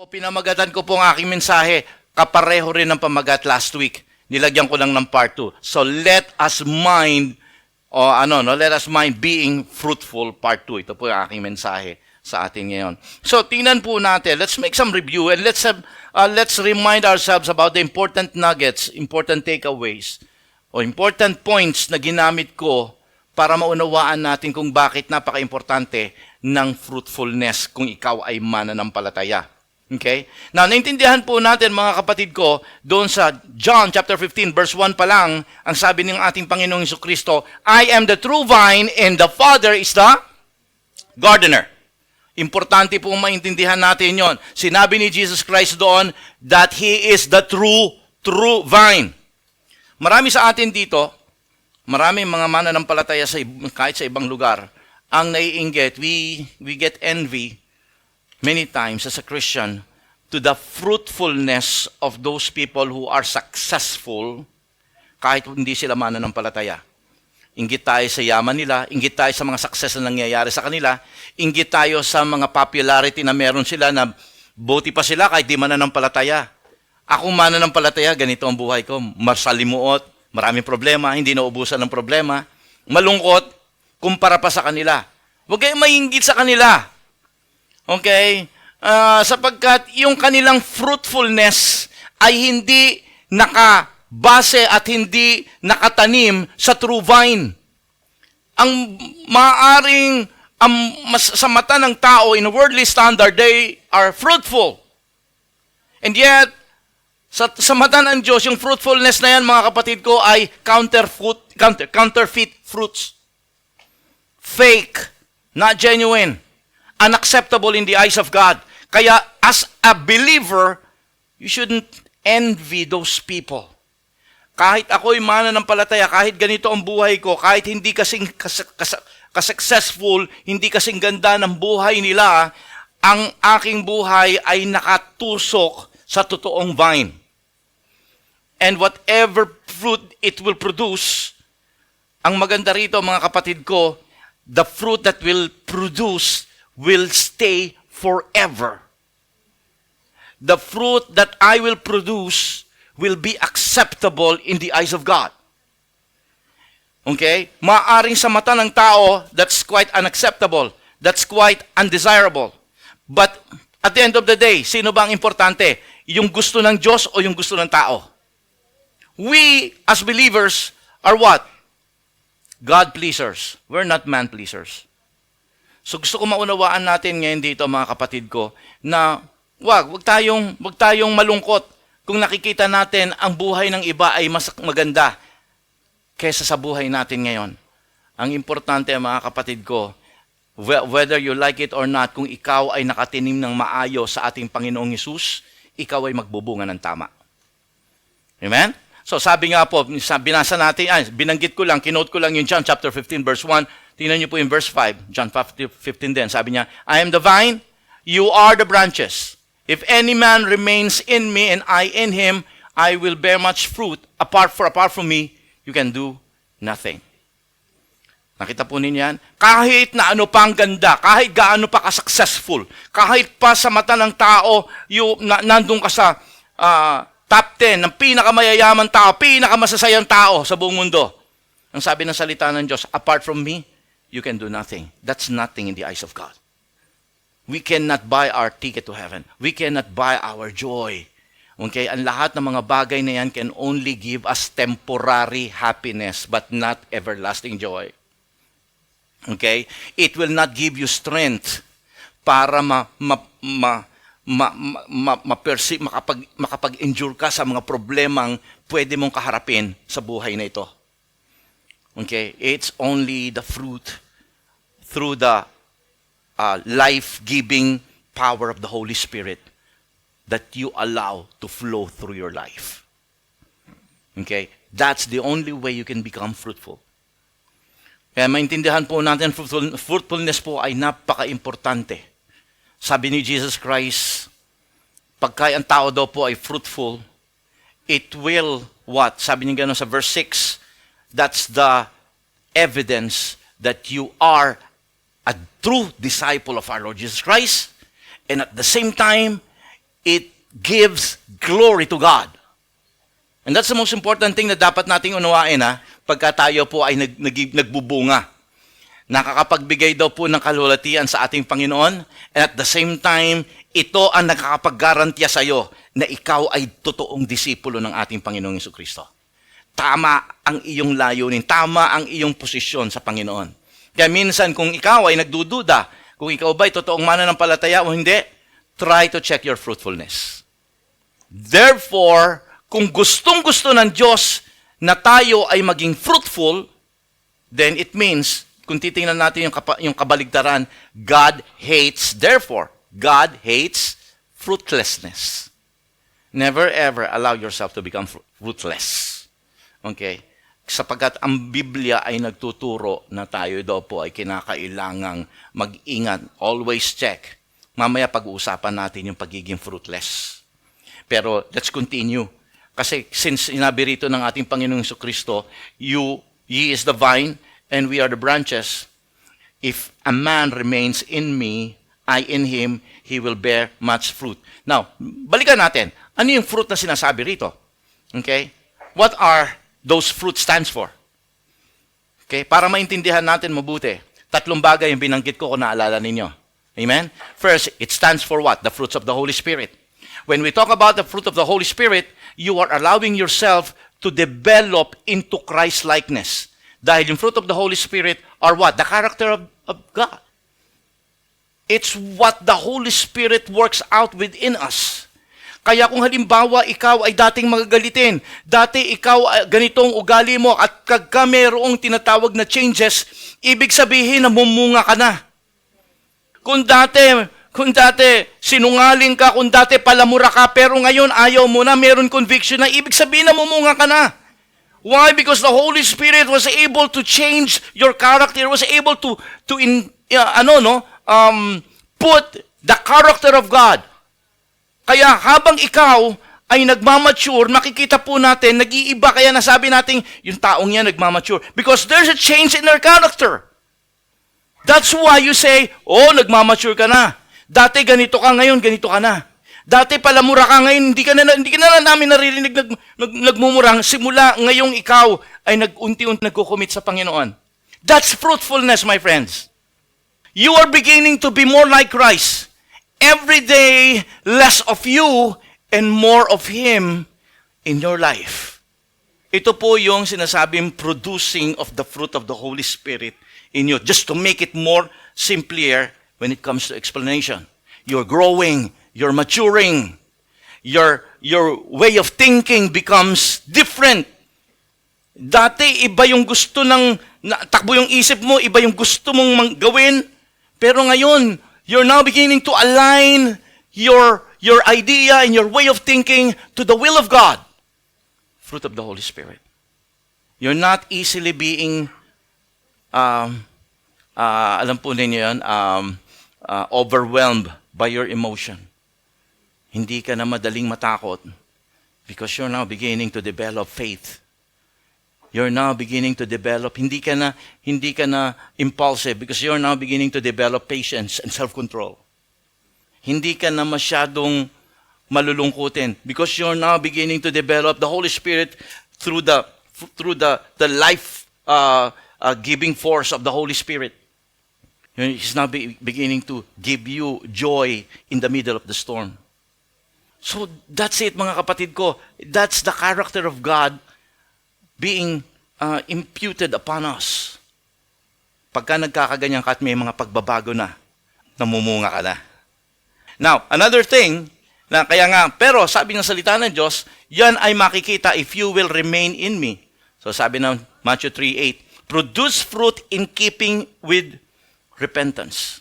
Pinamagatan ko po ang aking mensahe, kapareho rin ng pamagat last week. Nilagyan ko lang ng part 2. So let us mind, let us mind being fruitful, part 2. Ito po ang aking mensahe sa atin ngayon. So tingnan po natin, let's make some review and let's remind ourselves about the important nuggets, important takeaways, o important points na ginamit ko para maunawaan natin kung bakit napaka-importante ng fruitfulness kung ikaw ay mananampalataya. Okay? Now, naintindihan po natin mga kapatid ko, doon sa John chapter 15 verse 1 pa lang, ang sabi ng ating Panginoong Jesucristo, I am the true vine and the Father is the gardener. Importante po maintindihan natin yon. Sinabi ni Jesus Christ doon that He is the true vine. Marami sa atin dito, marami mga mananampalataya kahit sa ibang lugar, ang naiinggit, we get envy many times as a Christian to the fruitfulness of those people who are successful kahit hindi sila mananampalataya. Inggit tayo sa yaman nila, inggit tayo sa mga success na nangyayari sa kanila, inggit tayo sa mga popularity na meron sila na buti pa sila kahit di mananampalataya. Ako mananampalataya, ganito ang buhay ko, masalimuot, maraming problema, hindi naubusan ng problema, malungkot, kumpara pa sa kanila. Huwag kayong mainggit sa kanila. Okay? Sapagkat yung kanilang fruitfulness ay hindi nakabase at hindi nakatanim sa true vine. Ang maaaring sa mata ng tao, in a worldly standard, they are fruitful. And yet, sa mata ng Diyos, yung fruitfulness na yan, mga kapatid ko, ay counterfeit fruits. Fake, not genuine. Unacceptable in the eyes of God. Kaya as a believer, you shouldn't envy those people. Kahit ako'y mananampalataya, kahit ganito ang buhay ko, kahit hindi kasing ka-successful, hindi kasing ganda ng buhay nila, ang aking buhay ay nakatusok sa totoong vine. And whatever fruit it will produce, ang maganda rito mga kapatid ko, the fruit that will produce will stay forever. The fruit that I will produce will be acceptable in the eyes of God. Okay? Maaring sa mata ng tao, that's quite unacceptable. That's quite undesirable. But at the end of the day, sino ba ang importante? Yung gusto ng Diyos o yung gusto ng tao? We, as believers, are what? God pleasers. We're not man pleasers. So gusto ko maunawaan natin ngayon dito mga kapatid ko na wag tayong malungkot kung nakikita natin ang buhay ng iba ay mas maganda kaysa sa buhay natin ngayon. Ang importante mga kapatid ko, whether you like it or not, kung ikaw ay nakatinim ng maayos sa ating Panginoong Hesus, ikaw ay magbubunga ng tama. Amen? So sabi nga po, binasa natin, binanggit ko lang, kinote ko lang yung John chapter 15 verse 1. Tingnan niyo po yung verse 5, John 15 din. Sabi niya, I am the vine, you are the branches. If any man remains in me and I in him, I will bear much fruit. Apart from me, you can do nothing. Nakita po ninyo yan? Kahit na ano pa ang ganda, kahit gaano pa ka-successful, kahit pa sa mata ng tao, nandun ka sa top 10 ng pinakamayayaman tao, pinakamasasayang tao sa buong mundo. Ang sabi ng salita ng Diyos, apart from me, you can do nothing. That's nothing in the eyes of God. We cannot buy our ticket to heaven. We cannot buy our joy. Okay? Ang lahat ng mga bagay na yan can only give us temporary happiness but not everlasting joy. Okay? It will not give you strength para makapag-endure ka sa mga problemang pwede mong kaharapin sa buhay na ito. Okay? It's only the fruit through the life-giving power of the Holy Spirit that you allow to flow through your life. Okay? That's the only way you can become fruitful. Kaya maintindihan po natin, fruitfulness po ay napaka-importante. Sabi ni Jesus Christ, pagka ang tao daw po ay fruitful, it will what? Sabi niya gano'n sa verse 6, that's the evidence that you are a true disciple of our Lord Jesus Christ, and at the same time, it gives glory to God. And that's the most important thing na dapat nating unawain pagka tayo po ay nagbubunga. Nakakapagbigay daw po ng kalulatian sa ating Panginoon, and at the same time, ito ang nakakapaggarantiya sa iyo na ikaw ay totoong disipulo ng ating Panginoong Jesucristo. Tama ang iyong layunin, tama ang iyong posisyon sa Panginoon. Kaya minsan kung ikaw ay nagdududa, kung ikaw ba ay totoong mananampalataya o hindi, try to check your fruitfulness. Therefore, kung gustong-gusto ng Diyos na tayo ay maging fruitful, then it means, kung titingnan natin yung kabaligtaran, God hates fruitlessness. Never ever allow yourself to become fruitless. Okay? Sapagkat ang Biblia ay nagtuturo na tayo daw po ay kinakailangang mag-ingat. Always check. Mamaya pag-uusapan natin yung pagiging fruitless. Pero let's continue. Kasi since sinabi rito ng ating Panginoong Jesucristo, He is the vine and we are the branches. If a man remains in me, I in him, he will bear much fruit. Now, balikan natin. Ano yung fruit na sinasabi rito? Okay? What are those fruit stands for? Okay? Para maintindihan natin mabuti, 3 bagay yung binanggit ko kung naalala ninyo. Amen? First, it stands for what? The fruits of the Holy Spirit. When we talk about the fruit of the Holy Spirit, you are allowing yourself to develop into Christ-likeness. Dahil yung fruit of the Holy Spirit are what? The character of God. It's what the Holy Spirit works out within us. Kaya kung halimbawa ikaw ay dating magagalitin, dati ikaw ganitong ugali mo at kagka mayroong tinatawag na changes, ibig sabihin na mumunga ka na. Kung dati sinungaling ka, kung dati palamura ka, pero ngayon ayaw mo na, meron conviction na, ibig sabihin na mumunga ka na. Why? Because the Holy Spirit was able to change your character, was able to put the character of God. Kaya habang ikaw ay nagmamature, makikita po natin, nag-iiba, kaya nasabi natin, yung taong yan nagmamature. Because there's a change in their character. That's why you say, nagmamature ka na. Dati ganito ka, ngayon ganito ka na. Dati palamura ka, ngayon hindi ka na namin naririnig nagmumurang. Simula ngayong ikaw ay nag-unti-unti nagkukumit sa Panginoon. That's fruitfulness, my friends. You are beginning to be more like Christ. Every day, less of you and more of Him in your life. Ito po yung sinasabing producing of the fruit of the Holy Spirit in you. Just to make it more simpler when it comes to explanation. You're growing, you're maturing, your way of thinking becomes different. Dati, iba yung gusto takbo yung isip mo, iba yung gusto mong gawin, pero ngayon, you're now beginning to align your idea and your way of thinking to the will of God. Fruit of the Holy Spirit. You're not easily being, alam po ninyo yan, overwhelmed by your emotion. Hindi ka na madaling matakot because you're now beginning to develop faith. You're now beginning to develop, hindi ka na impulsive because you're now beginning to develop patience and self-control. Hindi ka na masyadong malulungkutin because you're now beginning to develop the Holy Spirit through the life giving force of the Holy Spirit. He's now beginning to give you joy in the middle of the storm. So that's it, mga kapatid ko. That's the character of God being imputed upon us. Pagka nagkakaganyan ka at may mga pagbabago na, namumunga ka na. Now, another thing, pero sabi ng salita ng Diyos, yan ay makikita if you will remain in me. So sabi ng Matthew 3:8, produce fruit in keeping with repentance.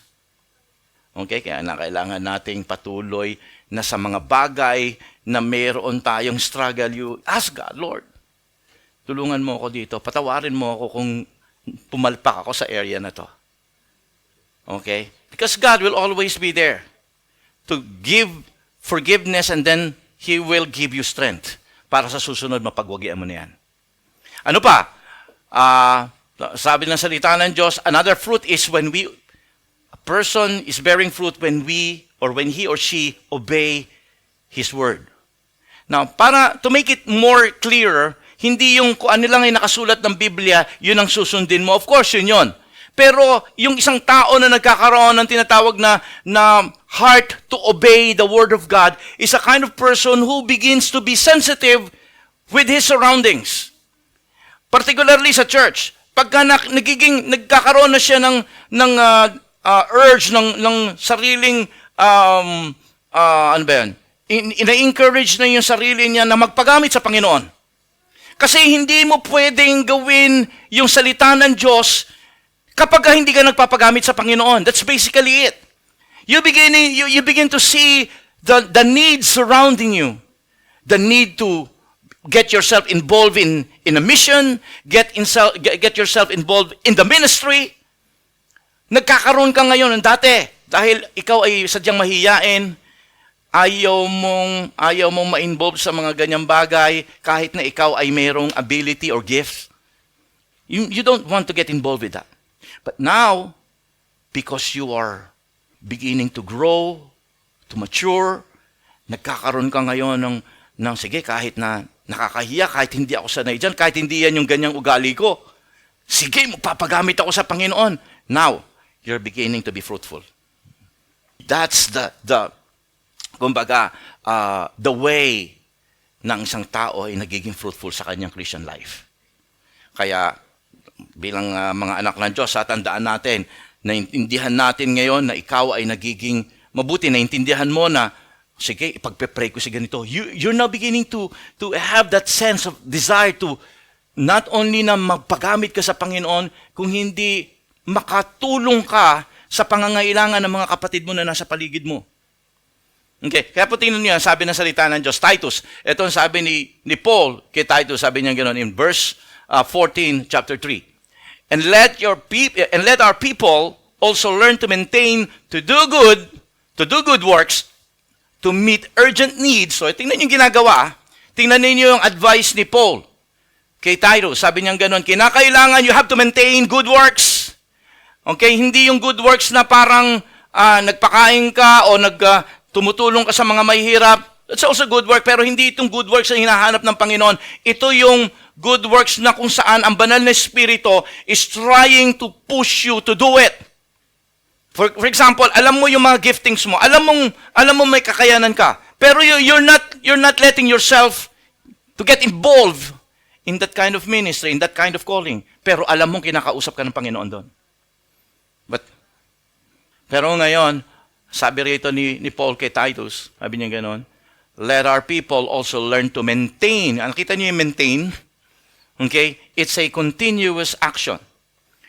Okay, kaya kailangan nating patuloy na sa mga bagay na mayroon tayong struggle, you ask God, Lord, tulungan mo ako dito, patawarin mo ako kung pumalpak ako sa area na to. Okay? Because God will always be there to give forgiveness and then He will give you strength para sa susunod mapagwagian mo na yan. Ano pa? Sabi ng salita ng Diyos, another fruit is when a person is bearing fruit when he or she obey His Word. Now, para to make it more clearer, hindi yung kung ano lang ay nakasulat ng Biblia, yun ang susundin mo. Of course, yun. Pero yung isang tao na nagkakaroon ng tinatawag na heart to obey the Word of God is a kind of person who begins to be sensitive with his surroundings. Particularly sa church. Pagka nagkakaroon na siya ng urge ng sariling ano ba yan? Ina-encourage na yung sarili niya na magpagamit sa Panginoon. Kasi hindi mo pwedeng gawin yung salita ng Diyos kapag hindi ka nagpapagamit sa Panginoon. That's basically it. You begin to see the needs surrounding you. The need to get yourself involved in a mission, get yourself involved in the ministry. Nagkakaroon ka ngayon ng dati dahil ikaw ay sadyang mahiyain, ayaw mong ma-involve sa mga ganyang bagay kahit na ikaw ay mayroong ability or gifts. You don't want to get involved with that. But now, because you are beginning to grow, to mature, nagkakaroon ka ngayon ng sige, kahit na nakakahiya, kahit hindi ako sanay dyan, kahit hindi yan yung ganyang ugali ko, sige, magpapagamit ako sa Panginoon. Now, you're beginning to be fruitful. That's kumbaga, the way ng isang tao ay nagiging fruitful sa kanyang Christian life. Kaya, bilang mga anak ng Diyos, tandaan natin, naintindihan natin ngayon na ikaw ay nagiging mabuti, naintindihan mo na, sige, ipagpe-pray ko si ganito. You're now beginning to have that sense of desire to not only na magpagamit ka sa Panginoon, kung hindi makatulong ka sa pangangailangan ng mga kapatid mo na nasa paligid mo. Okay, kaya po tingnan niyo, sabi ng salita ng Diyos, Titus, ito ang sabi ni Paul kay Titus, sabi niya gano'n in verse 14, chapter 3. And let our people also learn to maintain, to do good works, to meet urgent needs. So, tingnan niyo yung ginagawa. Tingnan niyo yung advice ni Paul kay Titus. Sabi niya gano'n, kinakailangan you have to maintain good works. Okay, hindi yung good works na parang nagpakain ka o tumutulong ka sa mga mahihirap. That's also good work, pero hindi itong good works na hinahanap ng Panginoon. Ito yung good works na kung saan ang banal na Espiritu is trying to push you to do it. For example, alam mo yung mga giftings mo, alam mo may kakayanan ka, pero you're not letting yourself to get involved in that kind of ministry, in that kind of calling. Pero alam mong kinakausap ka ng Panginoon doon. Pero ngayon, sabi rito ni Paul kay Titus, sabi niya gano'n, let our people also learn to maintain. Nakita niyo yung maintain? Okay? It's a continuous action.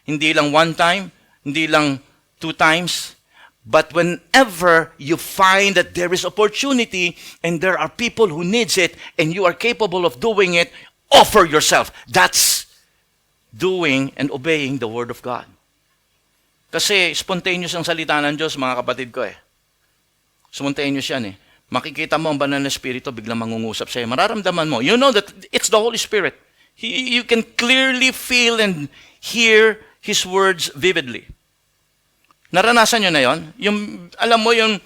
Hindi lang one time, hindi lang 2 times, but whenever you find that there is opportunity and there are people who needs it and you are capable of doing it, offer yourself. That's doing and obeying the Word of God. Kasi spontaneous ang salita ng Diyos, mga kapatid ko eh. Spontaneous yan eh. Makikita mo ang banal na Espiritu, biglang mangungusap sa'yo. Mararamdaman mo. You know that it's the Holy Spirit. You can clearly feel and hear His words vividly. Naranasan nyo na yon? Yung, alam mo yung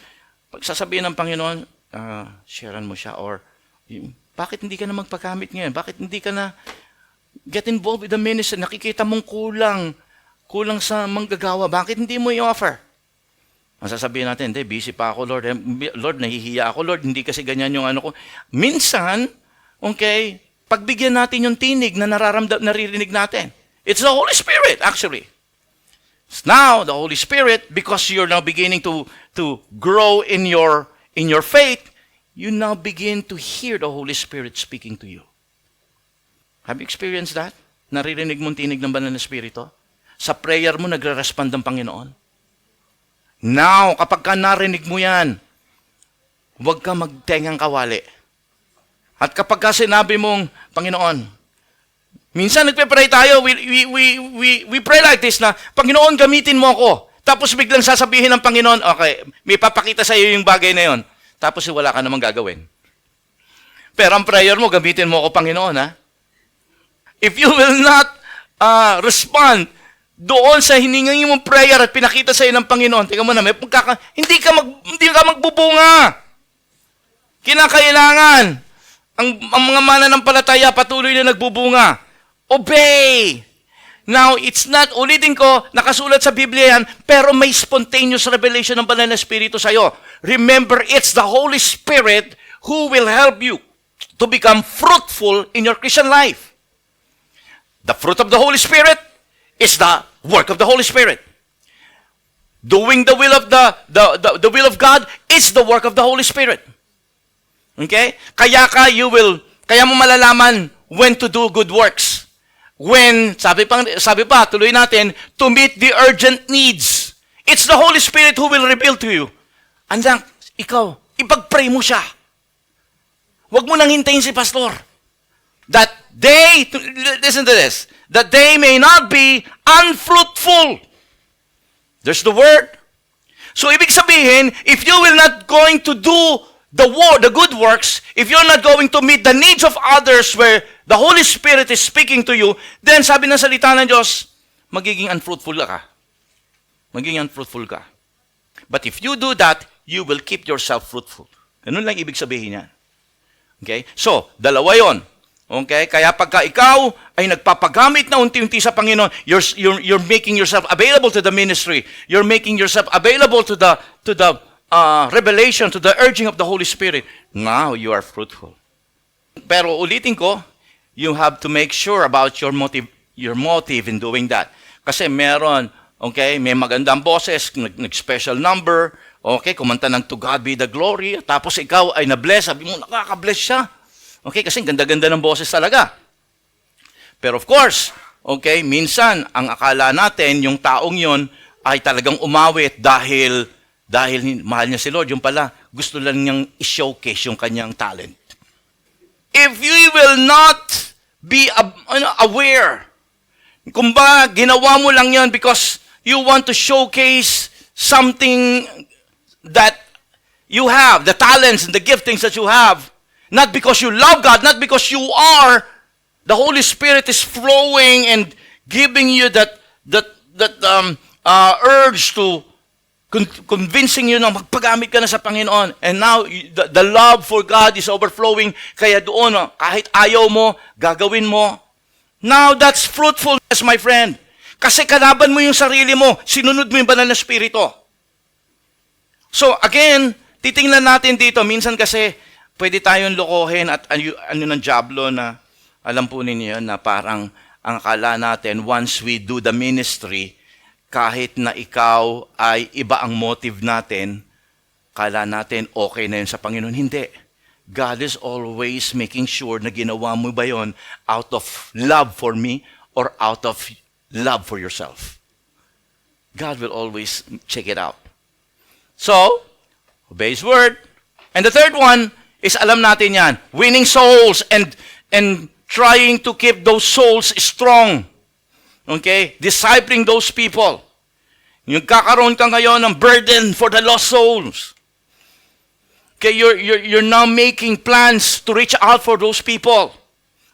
pagsasabihin ng Panginoon, sharean mo siya, or bakit hindi ka na magpagamit ngayon? Bakit hindi ka na get involved with the ministry? Nakikita mong kulang sa manggagawa. Bakit hindi mo i-offer? Masasabihin natin, hindi, busy pa ako, Lord. Lord, nahihiya ako, Lord. Hindi kasi ganyan yung ano ko. Minsan, okay, pagbigyan natin yung tinig na naririnig natin. It's the Holy Spirit, actually. Now, the Holy Spirit, because you're now beginning to grow in your faith, you now begin to hear the Holy Spirit speaking to you. Have you experienced that? Naririnig mong tinig ng banal na Espiritu? Sa prayer mo, nagre-respond ang Panginoon. Now, kapag ka narinig mo yan, huwag ka magtengang kawali. At kapag ka sinabi mong, Panginoon, minsan nagpe-pray tayo, we pray like this na, Panginoon, gamitin mo ako. Tapos biglang sasabihin ng Panginoon, okay, may papakita sa iyo yung bagay na yon. Tapos wala ka namang gagawin. Pero ang prayer mo, gamitin mo ako, Panginoon, ha? If you will not respond doon sa hiningi mong prayer at pinakita sa iyo ng Panginoon, tingnan mo na, hindi ka magbubunga. Kinakailangan ang mga mananampalataya patuloy na nagbubunga. Obey! Now, it's not, ulitin ko, nakasulat sa Biblia yan, pero may spontaneous revelation ng Banal na Espiritu sa'yo. Remember, it's the Holy Spirit who will help you to become fruitful in your Christian life. The fruit of the Holy Spirit is the work of the Holy Spirit. Doing the will of the will of God is the work of the Holy Spirit. Okay? Kaya mo malalaman when to do good works. When, sabi pa, tuloy natin, to meet the urgent needs. It's the Holy Spirit who will reveal to you. Anak, ikaw, ipag-pray mo siya. Huwag mo nang hintayin si pastor. That they, listen to this, that they may not be unfruitful. There's the word. So, ibig sabihin, if you will not going to do the good works, if you're not going to meet the needs of others where the Holy Spirit is speaking to you, then sabi ng salita ng Diyos, magiging unfruitful ka. Magiging unfruitful ka. But if you do that, you will keep yourself fruitful. Ganun lang ibig sabihin yan. Okay? So, dalawa yon. Okay? Kaya pagka ikaw ay nagpapagamit na unti-unti sa Panginoon, you're making yourself available to the ministry. You're making yourself available to the revelation, to the urging of the Holy Spirit. Now you are fruitful. Pero ulitin ko, you have to make sure about your motive in doing that. Kasi meron, okay, may magandang boses, nag-special number, okay, kumanta ng To God Be the Glory, tapos ikaw ay na-bless, sabi mo, nakaka-bless siya. Okay, kasi ganda-ganda ng boses talaga. Pero of course, okay, minsan, ang akala natin, yung taong yon ay talagang umawit dahil mahal niya si Lord. Yung pala, gusto lang niyang i-showcase yung kanyang talent. If you will not be aware, kung ba ginawa mo lang yan because you want to showcase something that you have, the talents and the giftings that you have, not because you love God, not because you are, the Holy Spirit is flowing and giving you that urge to convincing you na magpagamit ka na sa Panginoon. And now, the love for God is overflowing. Kaya doon, kahit ayaw mo, gagawin mo. Now, that's fruitfulness, my friend. Kasi kalaban mo yung sarili mo. Sinunod mo yung Banal na Espiritu. So, again, titingnan natin dito. Minsan kasi, pwede tayong lokohin at ano ng diablo na, alam po ninyo yun, na parang ang akala natin, once we do the ministry, kahit na ikaw ay iba ang motive natin, kala natin okay na yun sa Panginoon. Hindi. God is always making sure na ginawa mo ba yun out of love for me or out of love for yourself. God will always check it out. So, obey His word. And the third one is, alam natin yan, winning souls and trying to keep those souls strong. Okay? Discipling those people. Yung kakaroon ka ngayon ng burden for the lost souls. Okay, you're now making plans to reach out for those people.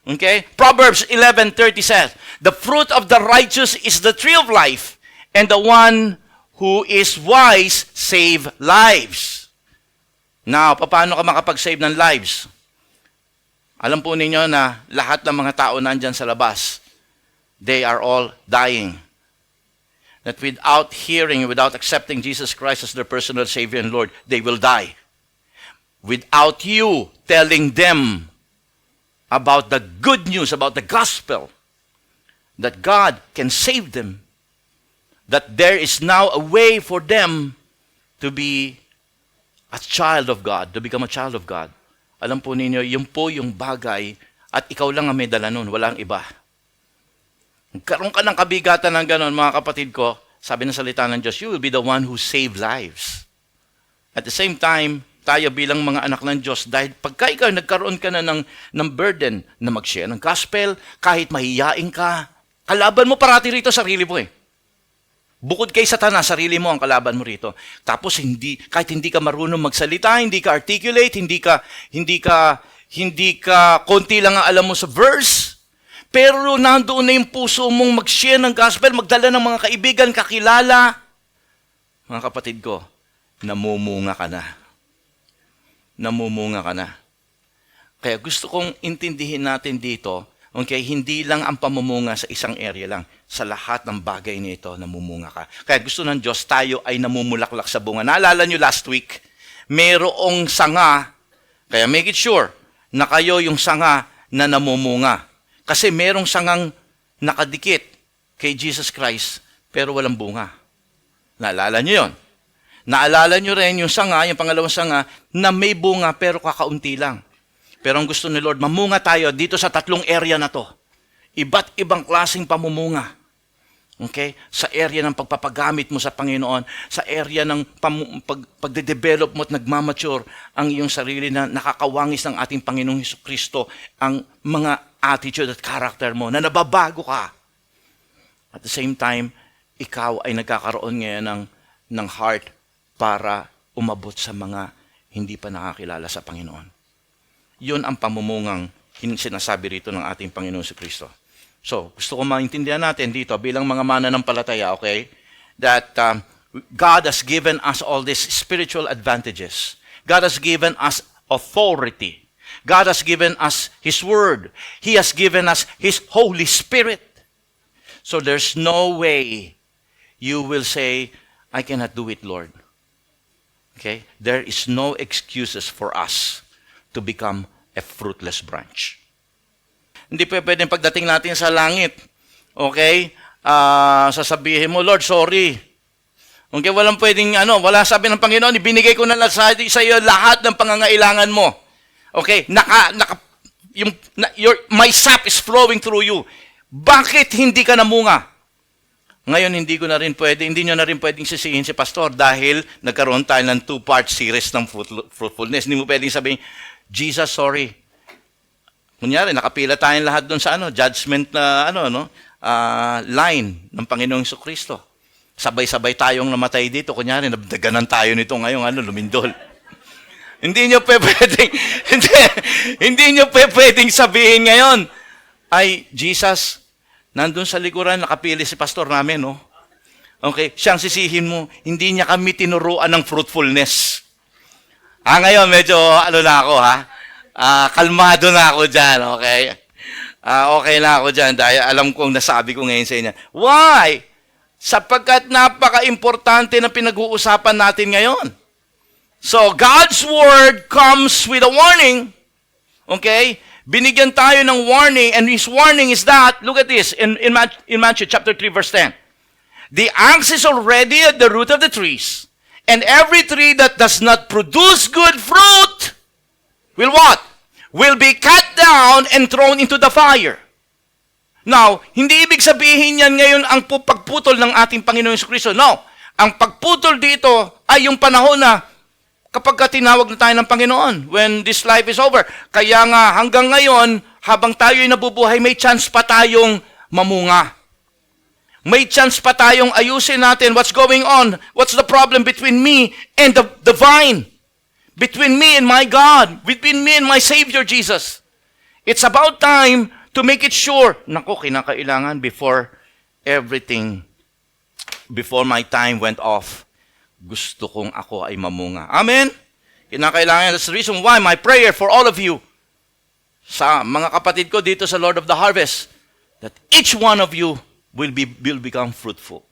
Okay? Proverbs 11:30 says, "The fruit of the righteous is the tree of life, and the one who is wise save lives." Now, paano ka makapag-save ng lives? Alam po ninyo na lahat ng mga tao nandyan sa labas, they are all dying. That without hearing, without accepting Jesus Christ as their personal Savior and Lord, they will die. Without you telling them about the good news, about the gospel, that God can save them, that there is now a way for them to be a child of God, to become a child of God. Alam po ninyo, yun po yung bagay at ikaw lang ang may dala nun, walang iba. Karoon ka ng kabigatan ng ganon, mga kapatid ko, sabi ng salita ng Diyos, you will be the one who save lives. At the same time, tayo bilang mga anak ng Diyos, dahil pagka ikaw nagkaroon ka na ng burden na mag-share ng gospel, kahit mahiyain ka, kalaban mo parati rito sarili mo eh. Bukod kay Satanas, sarili mo ang kalaban mo rito. Tapos kahit hindi ka marunong magsalita, hindi ka articulate, hindi ka konti lang ang alam mo sa verse, pero nandoon na yung puso mong mag-share ng gospel, magdala ng mga kaibigan, kakilala. Mga kapatid ko, namumunga ka na. namumunga ka na. Kaya gusto kong intindihin natin dito, okay, hindi lang ang pamumunga sa isang area lang. Sa lahat ng bagay nito, namumunga ka. Kaya gusto ng Diyos, tayo ay namumulaklak sa bunga. Naalala nyo last week, mayroong sanga, kaya make it sure na kayo yung sanga na namumunga. Kasi merong sangang nakadikit kay Jesus Christ, pero walang bunga. Naalala nyo yon? Naalala nyo rin yung sanga, yung pangalawang sanga, na may bunga pero kakaunti lang. Pero ang gusto ni Lord, mamunga tayo dito sa tatlong area na to. Iba't ibang klaseng pamumunga. Okay? Sa area ng pagpapagamit mo sa Panginoon, sa area ng pagde-develop mo at nagmamature ang iyong sarili na nakakawangis ng ating Panginoong Hesukristo, ang mga attitude at character mo, na nababago ka. At the same time, ikaw ay nagkakaroon ngayon ng heart para umabot sa mga hindi pa nakakilala sa Panginoon. Yun ang pamumungang sinasabi rito ng ating Panginoon si Kristo. So, gusto ko maintindihan natin dito bilang mga mananampalataya, okay, that God has given us all these spiritual advantages. God has given us authority. God has given us His Word. He has given us His Holy Spirit. So, there's no way you will say, I cannot do it, Lord. Okay? There is no excuses for us to become a fruitless branch. Hindi pa pwedeng pagdating natin sa langit, okay, sasabihin mo, Lord, sorry. Okay, walang pwedeng, wala sabi ng Panginoon, ibinigay ko na lang sa iyo lahat ng pangangailangan mo. Okay, my sap is flowing through you. Bakit hindi ka namunga? Ngayon, hindi nyo na rin pwedeng sisihin si Pastor dahil nagkaroon tayo ng 2-part series ng fruitfulness. Hindi mo pwedeng sabihin, Jesus, sorry. Kunyari, nakapila tayong lahat doon sa judgment na line ng Panginoong Jesucristo. Sabay-sabay tayong namatay dito. Kunyari, nabdaganan tayo nito ngayong lumindol. Hindi nyo pwedeng sabihin ngayon, ay, Jesus, nandun sa likuran, nakapili si pastor namin, no? Okay, siyang sisihin mo, hindi niya kami tinuruan ng fruitfulness. Ngayon, medyo, na ako, kalmado na ako dyan, okay? Okay na ako dyan, dahil alam kong nasabi ko ngayon sa inyo. Why? Sapagkat napaka-importante na pinag-uusapan natin ngayon. So, God's Word comes with a warning, okay? Binigyan tayo ng warning, and His warning is that, look at this, in Matthew chapter 3, verse 10. The axe is already at the root of the trees, and every tree that does not produce good fruit will what? Will be cut down and thrown into the fire. Now, hindi ibig sabihin yan ngayon ang pagputol ng ating Panginoon Jesucristo. No. Ang pagputol dito ay yung panahon na kapag tinawag na tayo ng Panginoon, when this life is over. Kaya nga hanggang ngayon, habang tayo ay nabubuhay, may chance pa tayong mamunga. May chance pa tayong ayusin natin what's going on. What's the problem between me and the vine? Between me and my God. Between me and my Savior, Jesus. It's about time to make it sure. Naku, kinakailangan before my time went off, gusto kong ako ay mamunga. Amen? Kinakailangan. That's the reason why my prayer for all of you, sa mga kapatid ko dito sa Lord of the Harvest, that each one of you will become fruitful.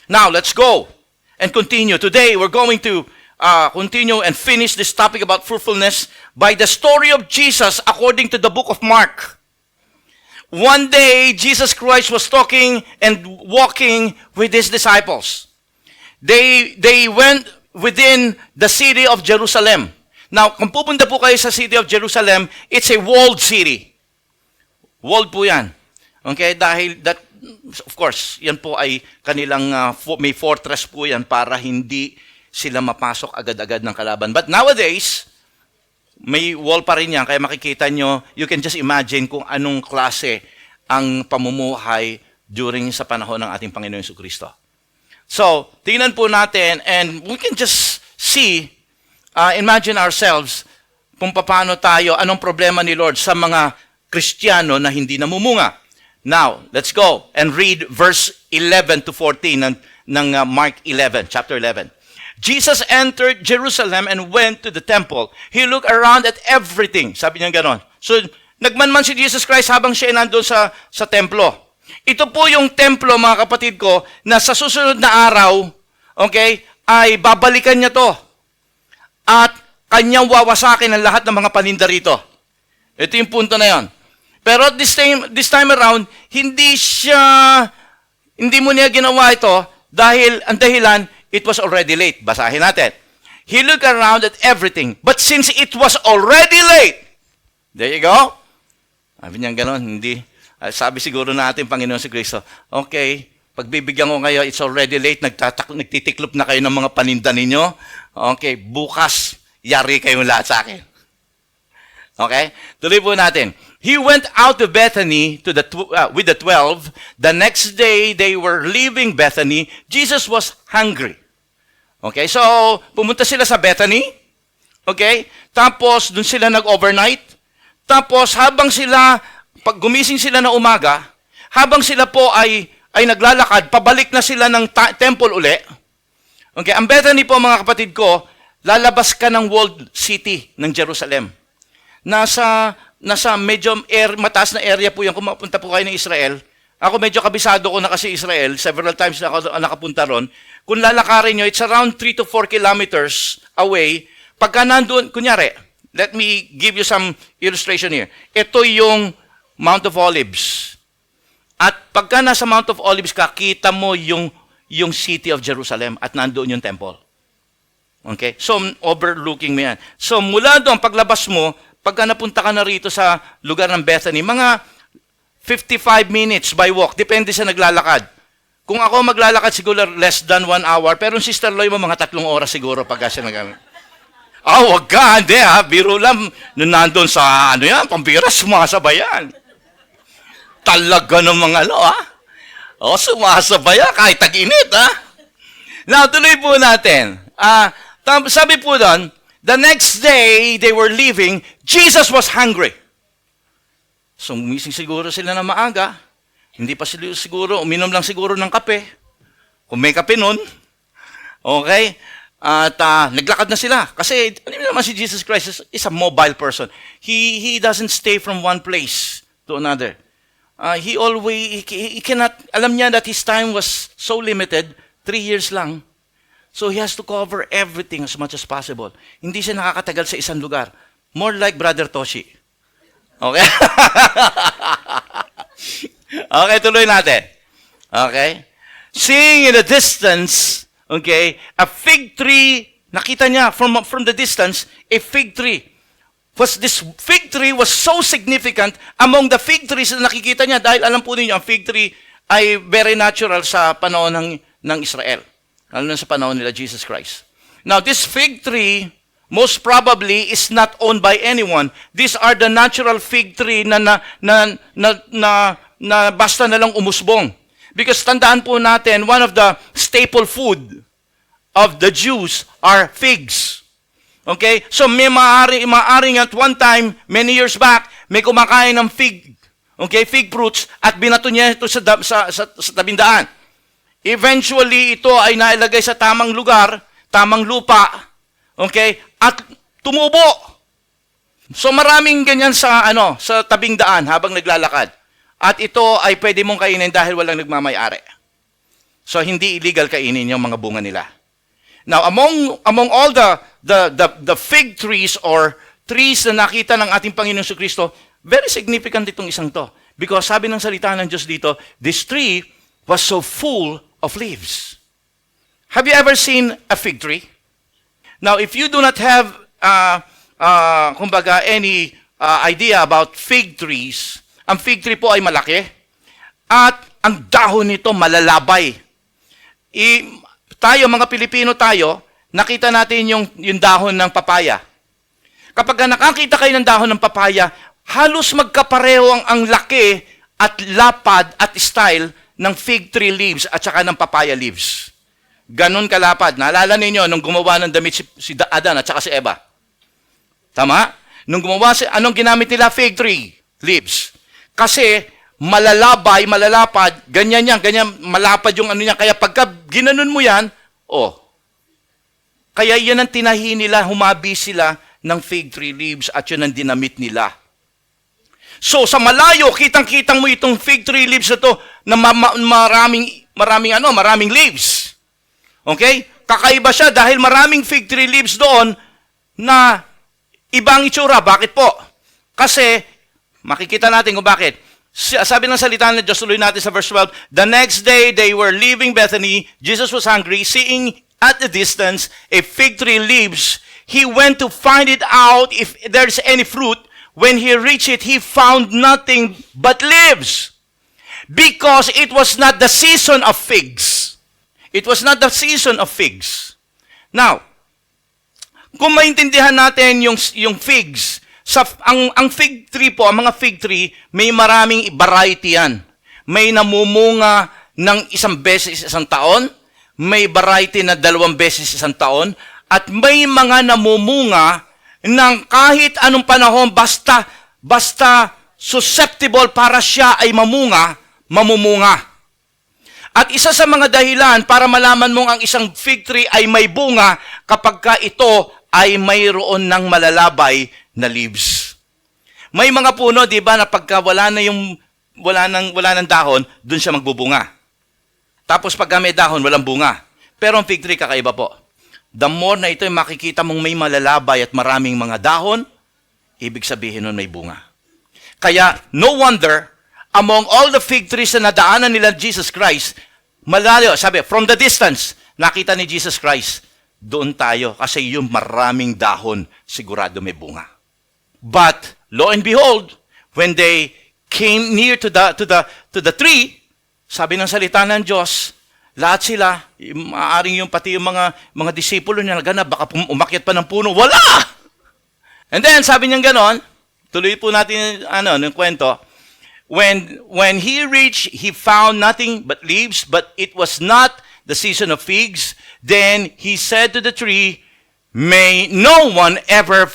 Now, let's go and continue. Today, we're going to continue and finish this topic about fruitfulness by the story of Jesus according to the book of Mark. One day, Jesus Christ was talking and walking with His disciples. They went within the city of Jerusalem. Now, kung pupunta po kayo sa city of Jerusalem, it's a walled city. Walled po yan. Okay, dahil of course, yan po ay kanilang may fortress po yan para hindi sila mapasok agad-agad ng kalaban. But nowadays, may wall pa rin yan. Kaya makikita nyo, you can just imagine kung anong klase ang pamumuhay during sa panahon ng ating Panginoon Jesucristo. So, tingnan po natin, and we can just see, imagine ourselves, kung paano tayo, anong problema ni Lord sa mga Kristiyano na hindi namumunga. Now, let's go and read verse 11 to 14 ng Mark 11, chapter 11. Jesus entered Jerusalem and went to the temple. He looked around at everything. Sabi niya ganon. So, nagmanman si Jesus Christ habang siya nandun sa templo. Ito po yung templo, mga kapatid ko, na sa susunod na araw, okay, ay babalikan niya to. At kanyang wawasakin ang lahat ng mga paninda rito. Ito yung punto na yon. Pero at this time around, hindi mo niya ginawa ito dahil ang dahilan, it was already late. Basahin natin. He looked around at everything. But since it was already late, there you go. Sabi niya gano'n, hindi. Sabi siguro natin, Panginoon si Kristo, okay, pagbibigyan ko ngayon, it's already late, nagtitiklop na kayo ng mga paninda ninyo. Okay, bukas, yari kayo lahat sa akin. Okay? Tuloy po natin. He went out to Bethany with the 12. The next day, they were leaving Bethany. Jesus was hungry. Okay, so pumunta sila sa Bethany. Okay, tapos dun sila nag-overnight. Tapos habang pag gumising sila na umaga, habang sila po ay naglalakad, pabalik na sila ng temple uli. Okay, ang Bethany po mga kapatid ko, lalabas ka ng walled city ng Jerusalem. Nasa medyo mataas na area po yan. Kung mapunta po kayo ng Israel, ako medyo kabisado ko na kasi Israel, several times na ako nakapunta ron. Kung lalakarin nyo, it's around 3 to 4 kilometers away. Pagka nandun, kunyari, let me give you some illustration here. Ito yung Mount of Olives. At pagka nasa Mount of Olives ka, kita mo yung city of Jerusalem at nandoon yung temple. Okay? So, overlooking mo yan. So, mula doon, paglabas mo, pagka napunta ka na rito sa lugar ng Bethany, mga 55 minutes by walk, depende sa naglalakad. Kung ako maglalakad, siguro less than 1 hour, pero yung Sister Loy mo, mga 3 oras siguro pagka siya nagamit. Wag ka, hindi biro lang. Nung nandun sa, pampiras, sumasabay yan. Talaga namang sumasabay kahit tag-init, Now, tuloy po natin. Sabi po doon, the next day, they were leaving, Jesus was hungry. So, umising siguro sila na maaga. Hindi pa sila siguro, uminom lang siguro ng kape. Kung may kape nun. Okay? At naglakad na sila. Kasi, naman si Jesus Christ is a mobile person. He doesn't stay from one place to another. He cannot, alam niya that his time was so limited, 3 years lang. So he has to cover everything as much as possible. Hindi siya nakakatagal sa isang lugar. More like Brother Toshi. Okay? Okay, tuloy natin. Okay? Seeing in the distance, okay, a fig tree, nakita niya from the distance, a fig tree. This fig tree was so significant among the fig trees na nakikita niya dahil alam po ninyo, ang fig tree ay very natural sa panahon ng Israel. Lalo na sa panahon nila Jesus Christ. Now, this fig tree, most probably, is not owned by anyone. These are the natural fig tree na basta na lang umusbong. Because tandaan po natin, one of the staple food of the Jews are figs. Okay? So, may maaring at one time, many years back, may kumakain ng fig. Okay? Fig fruits, at binato niya ito sa tabindaan. Eventually, ito ay nailagay sa tamang lugar, tamang lupa, okay? At tumubo. So maraming ganyan sa tabing daan habang naglalakad. At ito ay pwede mong kainin dahil walang nagmamay-ari. So hindi illegal kainin yung mga bunga nila. Now, among all the fig trees or trees na nakita ng ating Panginoon Jesucristo, very significant itong isang to. Because sabi ng salita ng Diyos dito, this tree was so full of leaves. Have you ever seen a fig tree? Now, if you do not have, any idea about fig trees, ang fig tree po ay malaki at ang dahon nito malalabay. Tayo, mga Pilipino tayo, nakita natin yung dahon ng papaya. Kapag nakakita kayo ng dahon ng papaya, halos magkapareho ang laki at lapad at style ng fig tree leaves at saka ng papaya leaves. Ganon kalapad. Naalala ninyo nung gumawa ng damit si Adan at saka si Eva. Tama? Nung gumawa anong ginamit nila? Fig tree leaves. Kasi malalapad, ganyan malapad yung niya. Kaya pagka ginanon mo yan, Kaya yan ang tinahi nila, humabi sila ng fig tree leaves at yun ang dinamit nila. So sa malayo, kitang-kitang mo itong fig tree leaves na to na maraming leaves. Okay? Kakaiba siya dahil maraming fig tree leaves doon na ibang itsura. Bakit po? Kasi, makikita natin kung bakit. Sabi ng salita ng Diyos, tuloy natin sa verse 12, the next day they were leaving Bethany. Jesus was hungry, seeing at a distance a fig tree leaves. He went to find it out if there's any fruit. When he reached it, he found nothing but leaves. Because it was not the season of figs. It was not the season of figs. Now, kung maintindihan natin yung figs, ang fig tree po, ang mga fig tree, may maraming variety yan. May namumunga ng isang beses isang taon, may variety na 2 beses isang taon, at may mga namumunga ng kahit anong panahon, basta susceptible para siya ay mamumunga. At isa sa mga dahilan para malaman mong ang isang fig tree ay may bunga kapag ka ito ay mayroon ng malalabay na leaves. May mga puno, di ba, na pagka wala ng dahon, dun siya magbubunga. Tapos pagka may dahon, walang bunga. Pero ang fig tree, kakaiba po. The more na ito ay makikita mong may malalabay at maraming mga dahon, ibig sabihin nun may bunga. Kaya, no wonder, among all the fig trees na nadaanan nila Jesus Christ, malayo, sabi, from the distance, nakita ni Jesus Christ, doon tayo kasi yung maraming dahon, sigurado may bunga. But, lo and behold, when they came near to the tree, sabi ng salita ng Diyos, lahat sila, maaaring yung pati yung mga disipulo niya naganap, baka umakyat pa ng puno, wala! And then, sabi niya ganon, tuloy po natin ng kwento, when he reached, he found nothing but leaves, but it was not the season of figs. Then he said to the tree, may no one ever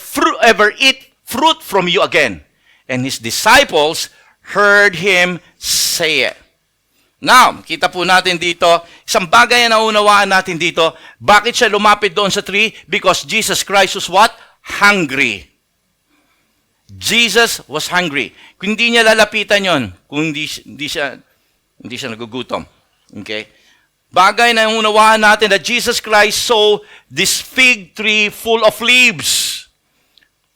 eat fruit from you again. And his disciples heard him say it. Now, kita po natin dito, isang bagay na naunawaan natin dito, bakit siya lumapit doon sa tree? Because Jesus Christ was what? Hungry. Jesus was hungry. Kung hindi niya lalapitan yon, kung hindi siya nagugutom. Okay? Bagay na unawaan natin that Jesus Christ saw this fig tree full of leaves.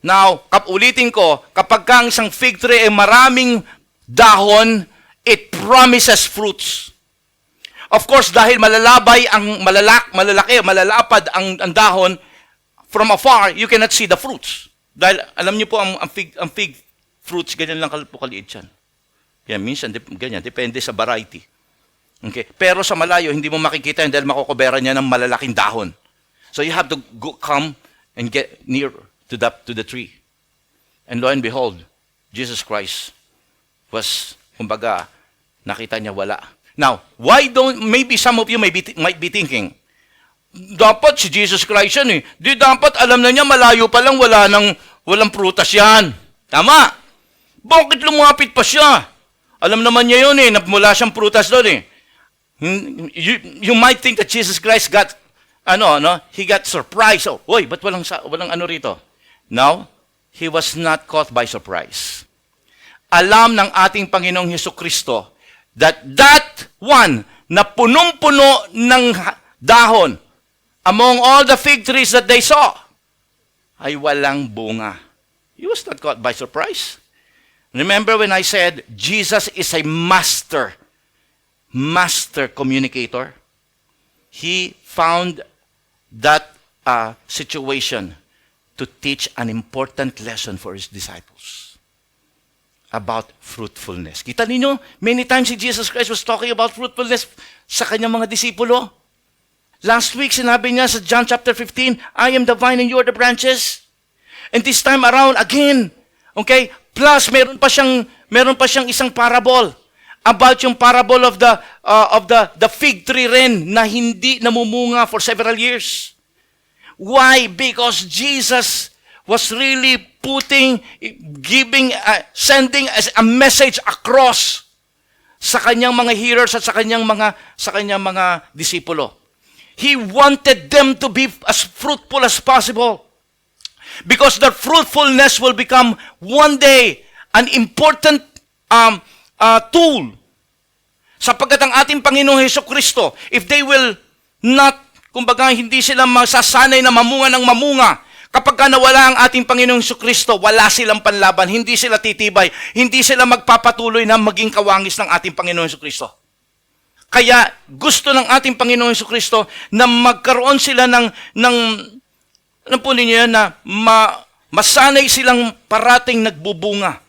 Now, ulitin ko, kapag ang isang fig tree ay maraming dahon, it promises fruits. Of course, dahil malalapad ang dahon, from afar, you cannot see the fruits. Dahil, alam niyo po, ang fig fruits, ganyan lang po kaliit yan. Yan, minsan, ganyan, depende sa variety. Okay? Pero sa malayo, hindi mo makikita yan dahil makukuberan niya ng malalaking dahon. So you have to come and get near to the tree. And lo and behold, Jesus Christ was, kumbaga, nakita niya wala. Now, maybe some of you might be thinking, dapat si Jesus Christ yan eh. Di dapat alam na niya malayo pa lang walang prutas yan. Tama. Bakit lumapit pa siya? Alam naman niya yun eh, mula siyang prutas doon eh. You might think that Jesus Christ got surprised. Oh, ba't walang ano rito? No, he was not caught by surprise. Alam ng ating Panginoong Hesukristo that one na punong-puno ng dahon among all the fig trees that they saw ay walang bunga. He was not caught by surprise. Remember when I said Jesus is a master communicator? He found that situation to teach an important lesson for his disciples about fruitfulness. Kita ninyo, many times si Jesus Christ was talking about fruitfulness sa kanyang mga disipulo. Last week, sinabi niya sa John chapter 15, I am the vine and you are the branches. And this time around, again, okay, plus meron pa siyang isang parable about yung parable of the fig tree rin na hindi namumunga for several years. Why? Because Jesus was really sending a message across sa kanyang mga hearers at sa kanyang mga disipulo. He wanted them to be as fruitful as possible. Because their fruitfulness will become one day an important tool. Sapagkat ang ating Panginoong Hesukristo, if they will not, kumbaga hindi sila masasanay na mamunga ng mamunga, kapag ka nawala ang ating Panginoong Hesukristo, wala silang panlaban, hindi sila titibay, hindi sila magpapatuloy na maging kawangis ng ating Panginoong Hesukristo. Kaya gusto ng ating Panginoong Hesukristo na magkaroon sila ng ano po ninyo yan, na masanay silang parating nagbubunga.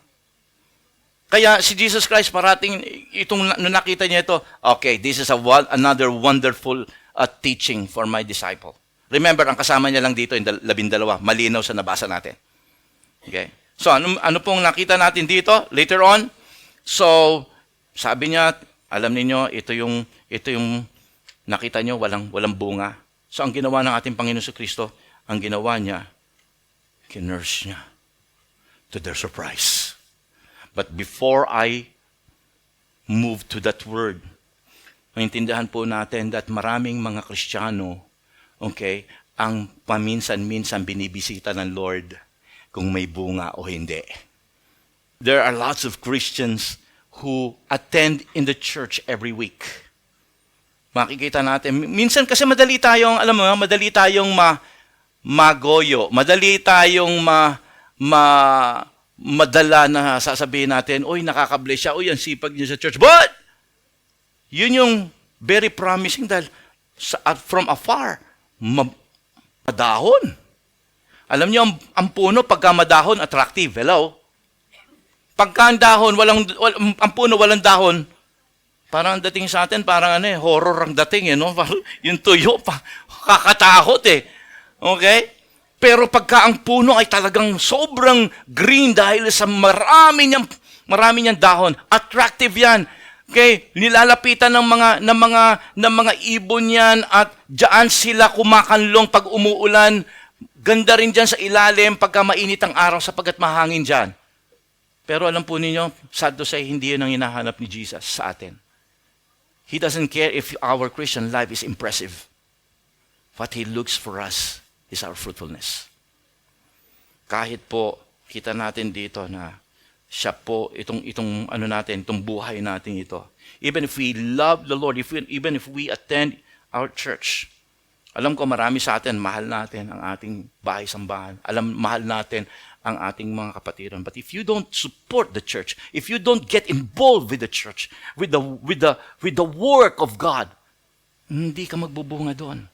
Kaya si Jesus Christ parating, itong nakita niya ito, okay, this is another wonderful teaching for my disciple. Remember, ang kasama niya lang dito, yung 12, malinaw sa nabasa natin. Okay? So, ano pong nakita natin dito later on? So, sabi niya, alam niyo ito yung nakita niyo, walang bunga. So, ang ginawa ng ating Panginoon Kristo, ang ginawa niya, kinurse niya to their surprise. But before I move to that word, maintindihan po natin that maraming mga Kristiyano, okay, ang paminsan-minsan binibisita ng Lord kung may bunga o hindi. There are lots of Christians who attend in the church every week. Makikita natin, minsan kasi madali tayong magoyo, madali tayong madala na sasabihin natin, oy, nakaka-bless siya, oy, ang sipag niya sa church. But, yun yung very promising dahil from afar, madahon. Alam niyo, ang puno, pagka madahon, attractive. Hello? Pagka ang dahon, ang puno, walang dahon, parang ang dating sa atin, parang horror ang dating, Parang yung tuyo, kakatakot Okay? Pero pagka ang puno ay talagang sobrang green dahil sa marami niyang dahon, attractive 'yan. Okay? Nilalapitan ng mga ibon 'yan at diyan sila kumakanlong pag umuulan. Ganda rin diyan sa ilalim pagka mainit ang araw sapagkat mahangin diyan. Pero alam po ninyo, sad to say, hindi 'yun ang hinahanap ni Jesus sa atin. He doesn't care if our Christian life is impressive. What He looks for us is our fruitfulness. Kahit po kita natin dito na siya po itong buhay natin ito. Even if we love the Lord, even if we attend our church, alam ko marami sa atin, mahal natin ang ating bahay-sambahan. Mahal natin ang ating mga kapatiran. But if you don't support the church, if you don't get involved with the church, with the work of God, hindi ka magbubunga doon.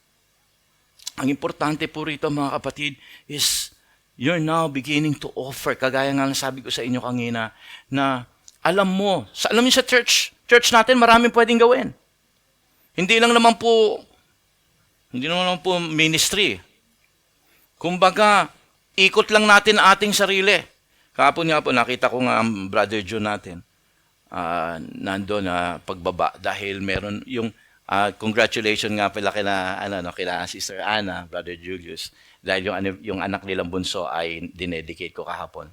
Ang importante po rito mga kapatid is you're now beginning to offer. Kagaya nga sabi ko sa inyo kanina na alam niyo sa church natin maraming pwedeng gawin. Hindi naman po ministry. Kumbaga, ikot lang natin ating sarili. Kahapon nga po nakita ko nga ang brother John natin. Nandoon na pagbaba dahil meron yung congratulations nga pala kila Sister Anna, Brother Julius, dahil yung anak nilang bunso ay dinedicate ko kahapon.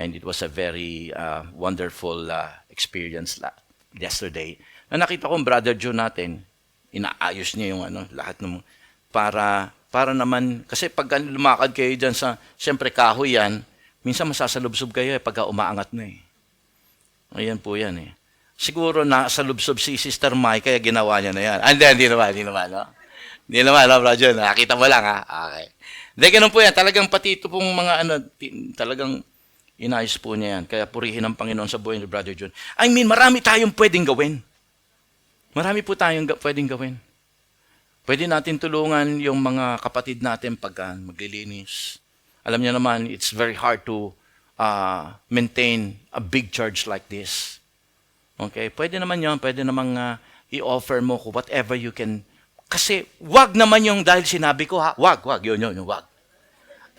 And it was a very wonderful experience yesterday. Na nakita ko ang Brother Joe natin, inaayos niya yung lahat ng para naman, kasi pag lumakad kayo dyan siyempre kahoy yan, minsan masasalubsob kayo pagka umaangat na Ayan po yan Siguro nasa lubsob si Sister Mai, kaya ginawa niya na yan. Hindi naman, Hindi naman, Brother. Nakita mo lang, ha? Okay. Hindi, ganun po yan. Talagang pati ito pong mga talagang inayos po niya yan. Kaya purihin ang Panginoon sa buhay ni Brother John. I mean, marami tayong pwedeng gawin. Marami po tayong pwedeng gawin. Pwede natin tulungan yung mga kapatid natin pagka maglilinis. Alam niyo naman, it's very hard to maintain a big church like this. Okay, pwede naman yun, pwede naman i-offer mo whatever you can. Kasi wag naman yung dahil sinabi ko wag, yun, wag.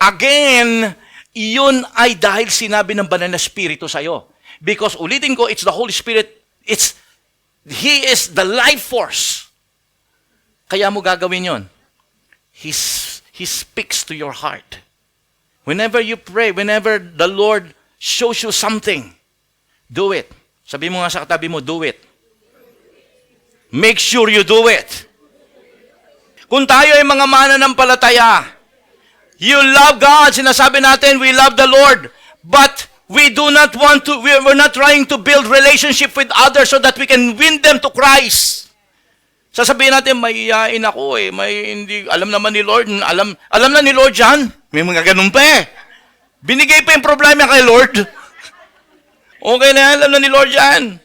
Again, yun ay dahil sinabi ng Banal na Espiritu sa'yo. Because ulitin ko, it's the Holy Spirit, He is the life force. Kaya mo gagawin yun. He speaks to your heart. Whenever you pray, whenever the Lord shows you something, do it. Sabi mo nga sa katabi mo, do it. Make sure you do it. Kung tayo ay mga mananampalataya, you love God, sinasabi natin, we love the Lord, but we do not want to, we're not trying to build relationship with others so that we can win them to Christ. Sasabihin natin, mahihain ako eh, hindi, alam naman ni Lord, alam na ni Lord yan. May mga ganun pa eh. Binigay pa yung problema kay Lord. Okay na yan, alam na ni Lord yan.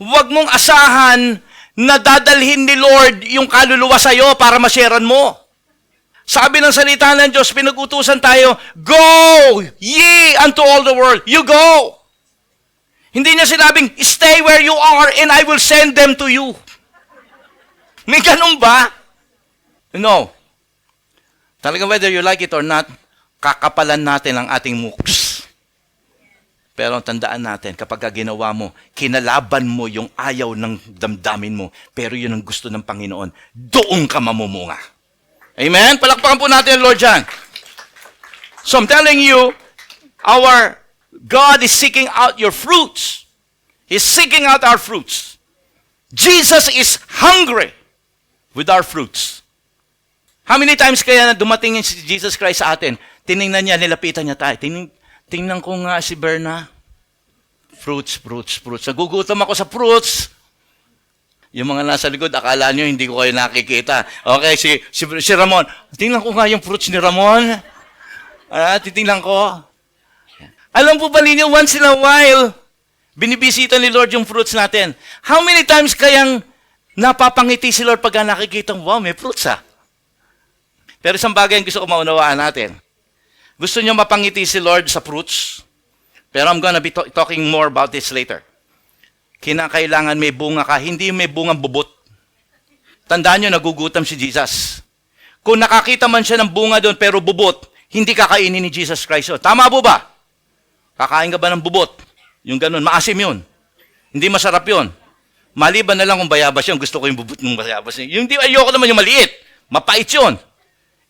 Huwag mong asahan na dadalhin ni Lord yung kaluluwa sa'yo para masyaran mo. Sabi ng salita ng Diyos, pinag-utusan tayo, go ye unto all the world. You go. Hindi niya sinabing, stay where you are and I will send them to you. May ganun ba? No. Talagang whether you like it or not, kakapalan natin ang ating mooks. Pero tandaan natin, kapag ginawa mo, kinalaban mo yung ayaw ng damdamin mo, pero yun ang gusto ng Panginoon, doon ka mamumunga. Amen? Palakpakan po natin ang Lord dyan. So I'm telling you, our God is seeking out your fruits. He's seeking out our fruits. Jesus is hungry with our fruits. How many times kaya na dumating si Jesus Christ sa atin, tiningnan niya, nilapitan niya tayo. Tingnan ko nga si Berna. Fruits. Nagugutom ako sa fruits. Yung mga nasa likod, akala nyo hindi ko kayo nakikita. Okay, si Ramon. Tingnan ko nga yung fruits ni Ramon. Titingnan ko. Alam po ba ninyo, once in a while, binibisita ni Lord yung fruits natin. How many times kayang napapangiti si Lord pag nakikita mo, wow, may fruits ah. Pero isang bagay ang gusto ko maunawaan natin. Gusto niyo mapangiti si Lord sa fruits? Pero I'm gonna be talking more about this later. Kinakailangan may bunga ka, hindi may bungang bubot. Tandaan niyo, nagugutom si Jesus. Kung nakakita man siya ng bunga doon pero bubot, hindi kakainin ni Jesus Christ. Tama po ba? Kakain ka ba ng bubot? Yung ganun, maasim yun. Hindi masarap yun. Maliban na lang kung bayabas yun. Gusto ko yung bubot ng bayabas. Yung ayoko naman yung maliit. Mapait yun.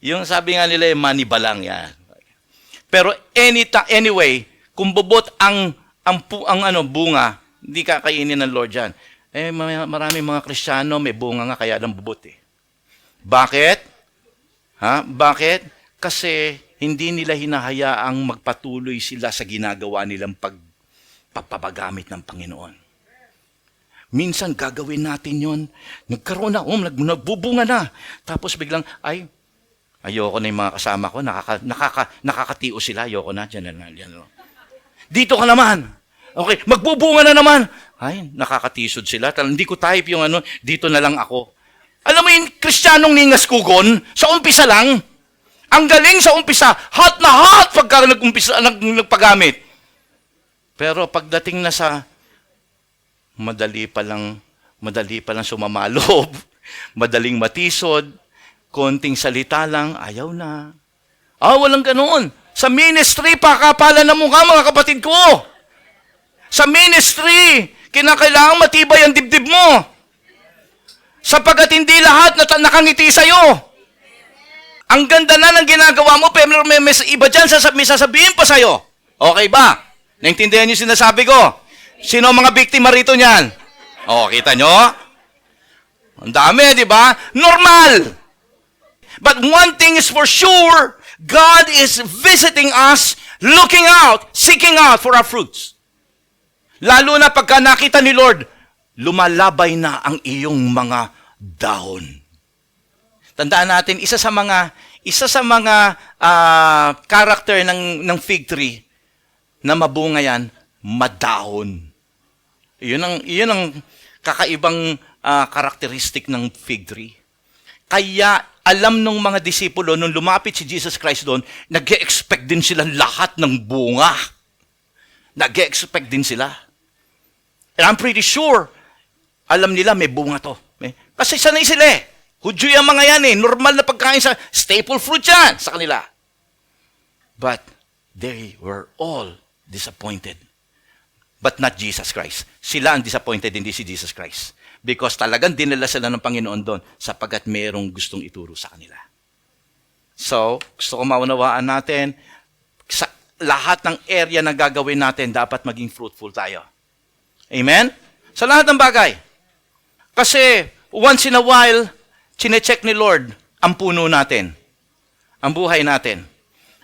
Yung sabi nga nila, maniba lang yan. Pero anyway, kung bubot ang bunga, hindi kakainin ng Lord yan. Maraming mga Kristiyano, may bunga nga kaya ng bubot eh. Bakit? Bakit? Kasi hindi nila hinahayaang magpatuloy sila sa ginagawa nilang pagpapagamit ng Panginoon. Minsan gagawin natin yon, nagkaroon na, nagbubunga na. Tapos biglang, ayoko na yung mga kasama ko, nakakatiyo sila, ayoko na, dyan. Dito ka naman. Okay, magbubunga na naman. Nakakatisod sila. Hindi ko type yung dito na lang ako. Alam mo yung Kristiyanong ningas kugon, sa umpisa lang, ang galing sa umpisa, hot na hot pagka nagpagamit. Pero pagdating na sa madali pa lang sumamalob, madaling matisod, konting salita lang, ayaw na. Walang ganoon. Sa ministry, pakapalan na mukha mga kapatid ko. Sa ministry, kinakailangan matibay ang dibdib mo. Sapagkat hindi lahat nakangiti sa'yo. Ang ganda na ng ginagawa mo, pero may iba dyan, may sasabihin pa sa'yo. Okay ba? Naintindihan niyo sinasabi ko? Sino ang mga biktima rito niyan? Kita nyo? Ang dami, di ba? Normal! But one thing is for sure, God is visiting us, looking out, seeking out for our fruits. Lalo na pagka nakita ni Lord, lumalabay na ang iyong mga dahon. Tandaan natin, isa sa mga character ng fig tree na mabunga yan, madahon. Iyon ang kakaibang karakteristik ng fig tree. Kaya alam ng mga disipulo, nung lumapit si Jesus Christ doon, nag-e-expect din sila lahat ng bunga. Nag-e-expect din sila. And I'm pretty sure, alam nila may bunga to. Kasi sanay sila eh. Hudyo yung mga yan eh. Normal na pagkain sa staple fruit yan sa kanila. But they were all disappointed. But not Jesus Christ. Sila ang disappointed, hindi si Jesus Christ. Because talagang dinala sila ng Panginoon doon sapagkat mayroong gustong ituro sa kanila. So, gusto ko maunawaan natin, sa lahat ng area na gagawin natin, dapat maging fruitful tayo. Amen? Sa lahat ng bagay. Kasi, once in a while, Chine-check ni Lord ang puno natin, ang buhay natin.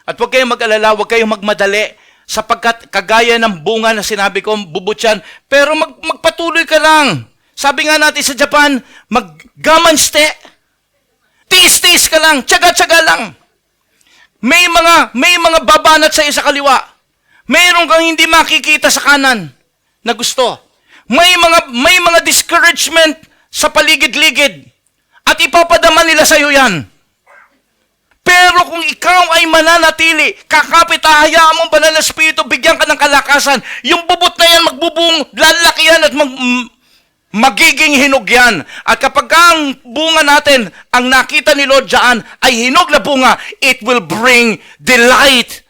At huwag kayong mag-alala, huwag kayong magmadali, sapagkat kagaya ng bunga na sinabi ko, bubutyan, pero magpatuloy ka lang. Sabi nga natin sa Japan, maggamanste. Tiis-tiis ka lang, tsaga-tsaga lang. May mga babanat sa iyo sa kaliwa. Mayroon kang hindi makikita sa kanan na gusto. May mga discouragement sa paligid-ligid. At ipapadama nila sa iyo yan. Pero kung ikaw ay mananatili, kakapit, hayaan mo ang banal na Espiritu, bigyan ka ng kalakasan, yung bubot na yan, magbubung, lalaki yan at magiging hinog yan. At kapag ang bunga natin, ang nakita ni Lord dyan, ay hinog na bunga, it will bring delight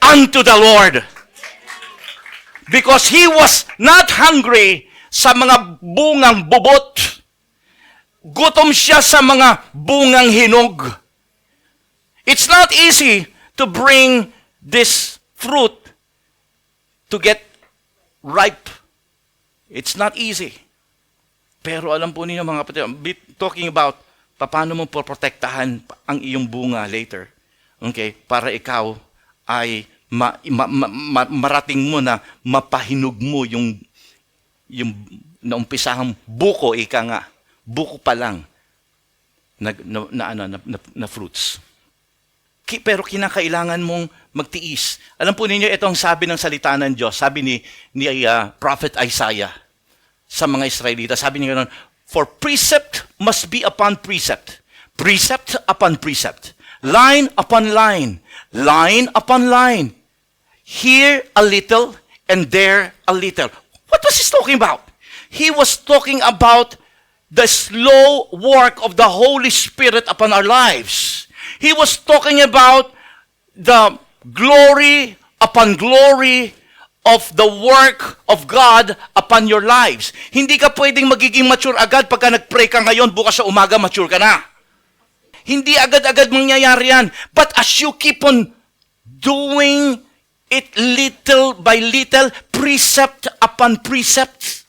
unto the Lord. Because He was not hungry sa mga bungang bubot. Gutom siya sa mga bungang hinog. It's not easy to bring this fruit to get ripe. It's not easy. Pero alam po ninyo mga kapatid, talking about paano mo poprotektahan ang iyong bunga later. Okay? Para ikaw ay marating mo na mapahinog mo yung naumpisahang buko, ika nga. Buko pa lang na fruits. Pero kinakailangan mong magtiis. Alam po ninyo, ito ang sabi ng salita ng Diyos. Sabi ni Prophet Isaiah sa mga Israelita. Sabi niya gano'n, for precept must be upon precept. Precept upon precept. Line upon line. Line upon line. Here a little and there a little. What was he talking about? He was talking about the slow work of the Holy Spirit upon our lives. He was talking about the glory upon glory of the work of God upon your lives. Hindi ka pwedeng magiging mature agad pagka nag-pray ka ngayon, bukas sa umaga mature ka na. Hindi agad-agad mangyayari yan. But as you keep on doing it little by little, precept upon precept,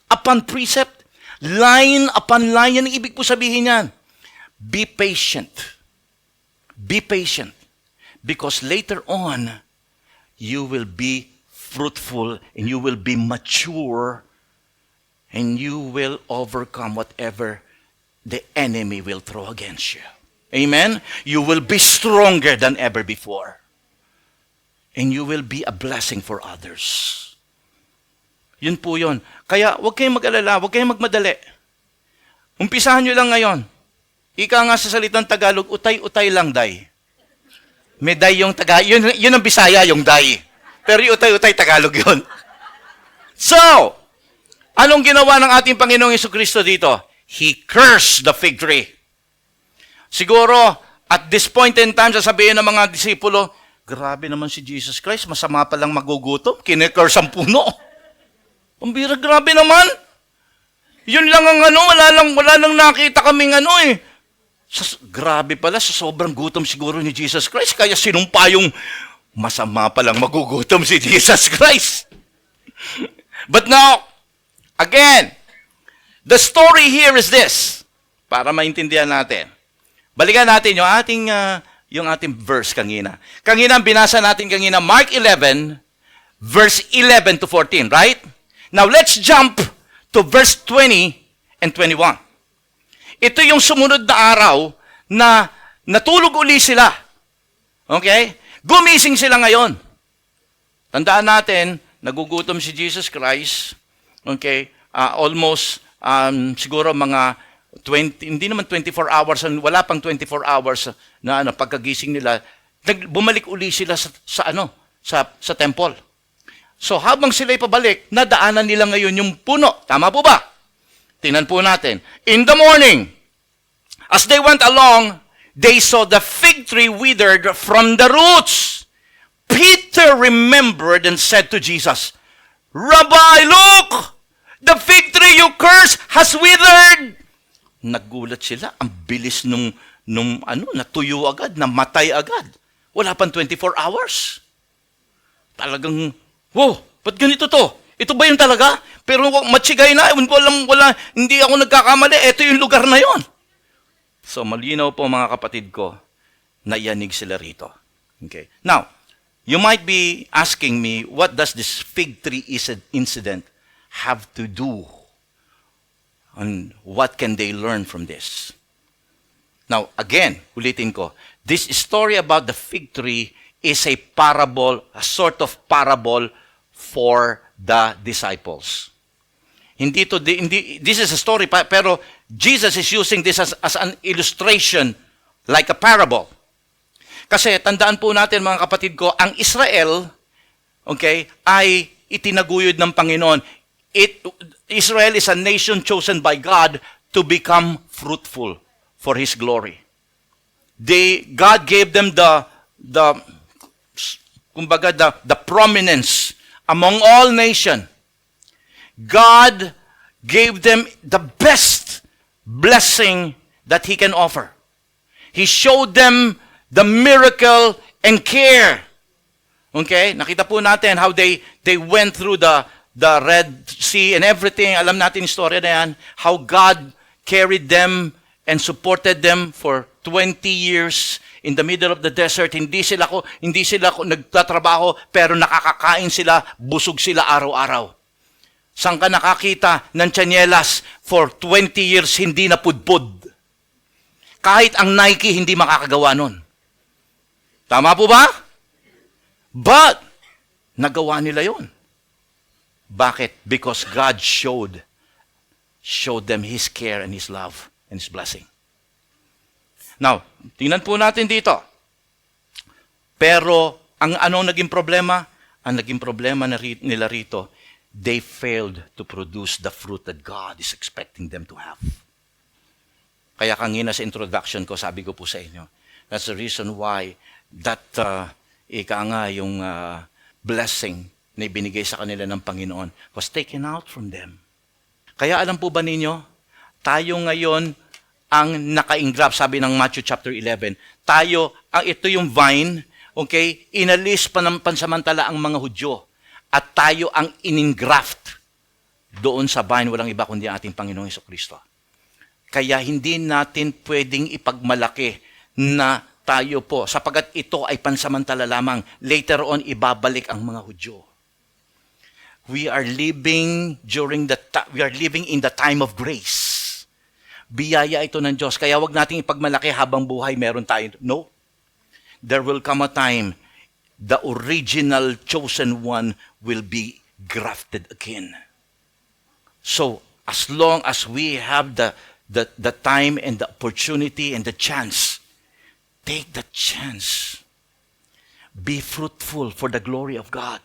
line upon line, yan ang ibig po sabihin yan. Be patient. Be patient. Because later on, you will be fruitful and you will be mature and you will overcome whatever the enemy will throw against you. Amen? You will be stronger than ever before. And you will be a blessing for others. Yun po yun. Kaya huwag kayong mag-alala, huwag kayong magmadali. Umpisahan nyo lang ngayon. Ika nga sa salitang Tagalog, utay-utay lang, day. May day yung Tagalog. Yun ang Bisaya, yung day. Pero yung utay-utay, Tagalog yun. So, anong ginawa ng ating Panginoong Jesucristo dito? He cursed the fig tree. Siguro, at this point in time, sasabihin ng mga disipulo, grabe naman si Jesus Christ, masama palang magugutom, kine-curse ang puno. Pambira, grabe naman. Yun lang ang wala lang nakita kaming grabe pala, sa sobrang gutom siguro ni Jesus Christ, kaya sinumpa yung masama palang magugutom si Jesus Christ. But now, again, the story here is this, para maintindihan natin. Balikan natin yung ating verse kanina. Kanina, binasa natin kanina, Mark 11, verse 11 to 14, right? Now, let's jump to verse 20 and 21. Ito yung sumunod na araw na natulog uli sila. Okay? Gumising sila ngayon. Tandaan natin, nagugutom si Jesus Christ. Okay? Almost, siguro mga 20, hindi naman 24 hours, wala pang 24 hours na pagkagising nila, bumalik uli sila sa temple. So habang sila'y pabalik, nadaanan nila ngayon yung puno. Tama po ba? Tingnan po natin. In the morning, as they went along, they saw the fig tree withered from the roots. Peter remembered and said to Jesus, Rabbi, look! The fig tree you cursed has withered! Naggulat sila. Ang bilis nung natuyo agad, namatay agad. Wala pang 24 hours. Talagang, wow, ba't ganito to? Ito ba yun talaga? Pero matsigay na, hindi ako nagkakamali, ito yung lugar na yon. So malinaw po mga kapatid ko, nayanig sila rito. Okay. Now, you might be asking me, what does this fig tree incident have to do? And what can they learn from this? Now, again, ulitin ko, this story about the fig tree is a parable, a sort of parable for the disciples. This is a story, pero Jesus is using this as an illustration, like a parable. Kasi tandaan po natin mga kapatid ko, ang Israel, okay, ay itinaguyod ng Panginoon. Israel is a nation chosen by God to become fruitful for His glory. God gave them the prominence among all nations. God gave them the best blessing that He can offer. He showed them the miracle and care. Okay? Nakita po natin how they went through the Red Sea and everything. Alam natin yung story na yan. How God carried them and supported them for 20 years in the middle of the desert. Hindi sila nagtatrabaho, pero nakakakain sila, busog sila araw-araw. Saan ka nakakita ng tsanyelas for 20 years hindi na pudpud? Kahit ang Nike hindi makakagawa nun. Tama po ba? But, nagawa nila yon. Bakit? Because God showed them His care and His love and His blessing. Now, tingnan po natin dito. Pero, ang anong naging problema? Ang naging problema nila rito, they failed to produce the fruit that God is expecting them to have. Kaya kanina sa introduction ko, sabi ko po sa inyo, that's the reason why that yung blessing na ibinigay sa kanila ng Panginoon was taken out from them. Kaya alam po ba ninyo, tayo ngayon ang naka-engraft, sabi ng Matthew chapter 11, ito yung vine, okay, inalis pa ng pansamantala ang mga Hudyo. At tayo ang in-engraft doon sa vine, walang iba kundi ang ating Panginoong Jesucristo. Kaya hindi natin pwedeng ipagmalaki na tayo po, sapagat ito ay pansamantala lamang. Later on, ibabalik ang mga Hudyo. We are living in the time of grace. Biyaya ito ng Diyos. Kaya wag nating ipagmalaki habang buhay meron tayo. No. There will come a time the original chosen one will be grafted again. So, as long as we have the time and the opportunity and the chance, take the chance. Be fruitful for the glory of God.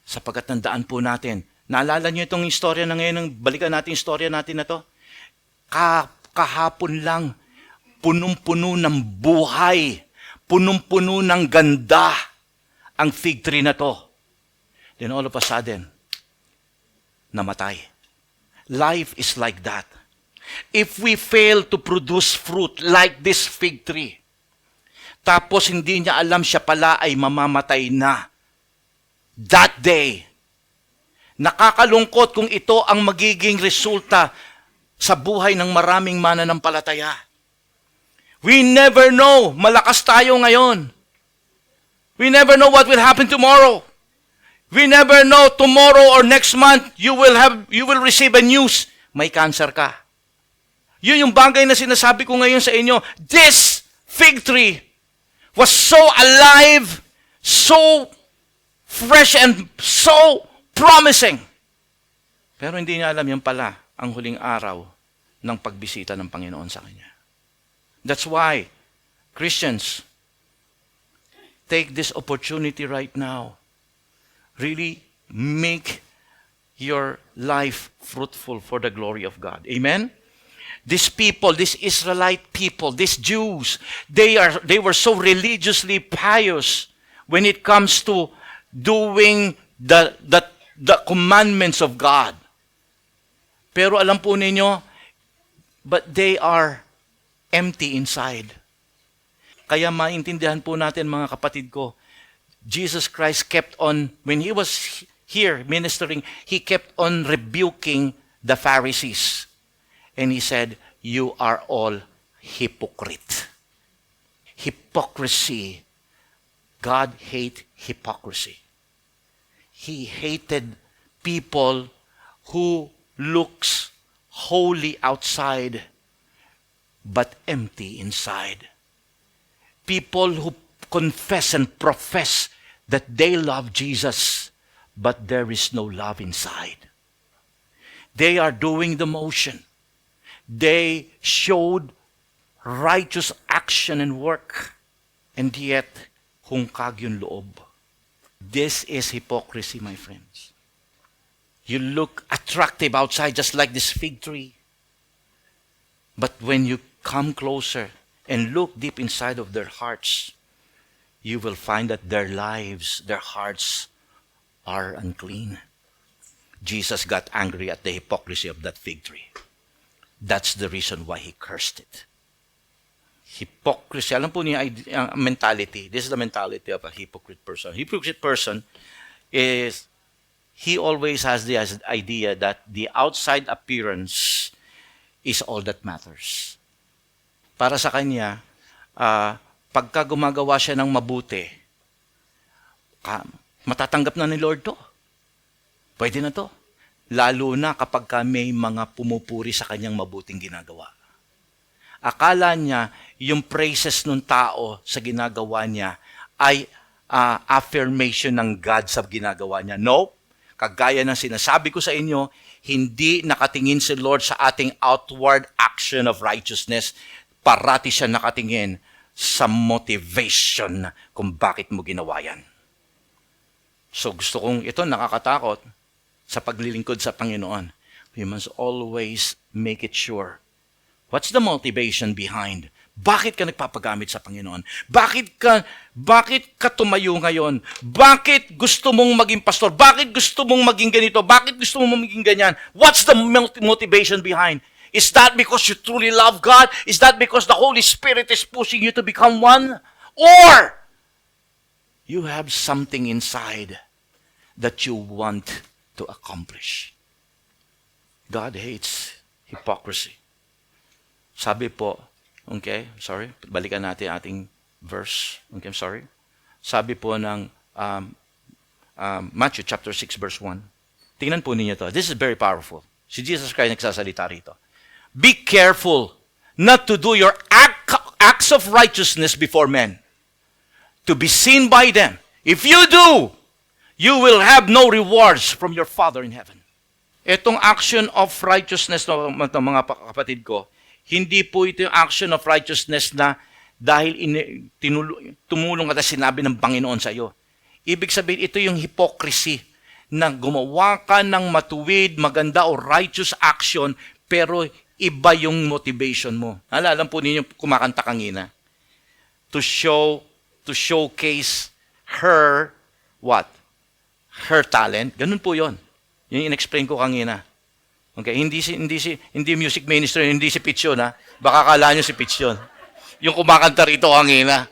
Sapagkat tandaan po natin, naalala niyo itong istorya na ngayon, balikan natin yung istorya natin na to. Kahapon lang, punong-puno ng buhay, punong-puno ng ganda ang fig tree na to. Then all of a sudden, namatay. Life is like that. If we fail to produce fruit like this fig tree, tapos hindi niya alam siya pala ay mamamatay na, that day, nakakalungkot kung ito ang magiging resulta sa buhay ng maraming mananampalataya. We never know. Malakas tayo ngayon. We never know what will happen tomorrow. We never know tomorrow or next month you will receive a news. May cancer ka. Yun yung bagay na sinasabi ko ngayon sa inyo. This fig tree was so alive, so fresh and so promising. Pero hindi niya alam yan pala ang huling araw ng pagbisita ng Panginoon sa kanya. That's why, Christians, take this opportunity right now. Really make your life fruitful for the glory of God. Amen? These people, these Israelite people, these Jews, they were so religiously pious when it comes to doing the commandments of God. Pero alam po ninyo, but they are empty inside. Kaya maintindihan po natin mga kapatid ko, Jesus Christ kept on, when He was here ministering, He kept on rebuking the Pharisees. And He said, you are all hypocrite. Hypocrisy. God hates hypocrisy. He hated people who looks holy outside but empty inside. People who confess and profess that they love Jesus, but there is no love inside. They are doing the motion. They showed righteous action and work, and yet hungkag yung loob. This is hypocrisy, my friends. You look attractive outside just like this fig tree. But when you come closer and look deep inside of their hearts, you will find that their lives, their hearts are unclean. Jesus got angry at the hypocrisy of that fig tree. That's the reason why he cursed it. Hypocrisy, alam po niya, mentality. This is the mentality of a hypocrite person. Hypocrite person is, he always has the idea that the outside appearance is all that matters. Para sa kanya, pagka gumagawa siya ng mabuti, matatanggap na ni Lord to. Pwede na to. Lalo na kapag may mga pumupuri sa kanyang mabuting ginagawa. Akala niya, yung praises ng tao sa ginagawa niya ay affirmation ng God sa ginagawa niya. No, kagaya ng sinasabi ko sa inyo, hindi nakatingin si Lord sa ating outward action of righteousness. Parati siya nakatingin sa motivation kung bakit mo ginawa yan. So gusto kong ito nakakatakot sa paglilingkod sa Panginoon. We must always make it sure. What's the motivation behind? Bakit ka nagpapagamit sa Panginoon? Bakit ka tumayo ngayon? Bakit gusto mong maging pastor? Bakit gusto mong maging ganito? Bakit gusto mong maging ganyan? What's the motivation behind? Is that because you truly love God? Is that because the Holy Spirit is pushing you to become one? Or you have something inside that you want to accomplish? God hates hypocrisy. Sabi po, balikan natin ating verse. Okay, Sabi po ng Matthew chapter 6 verse 1. Tingnan po ninyo to. This is very powerful. Si Jesus Christ nagsasalita rito. Be careful not to do your acts of righteousness before men, to be seen by them. If you do, you will have no rewards from your Father in heaven. Itong action of righteousness, mga kapatid ko, hindi po ito yung action of righteousness na dahil tumulong ka at sinabi ng Panginoon sa iyo. Ibig sabihin, ito yung hypocrisy na gumawa ka ng matuwid, maganda o righteous action, pero iba yung motivation mo. Alam po ninyo, kumakanta kanina. To showcase her, what? Her talent. Ganun po yon. Yung in-explain ko kanina. Okay, hindi music minister, hindi si Pitch yun, ha? Baka akala nyo si Pitch yun. Yung kumakanta rito kanina.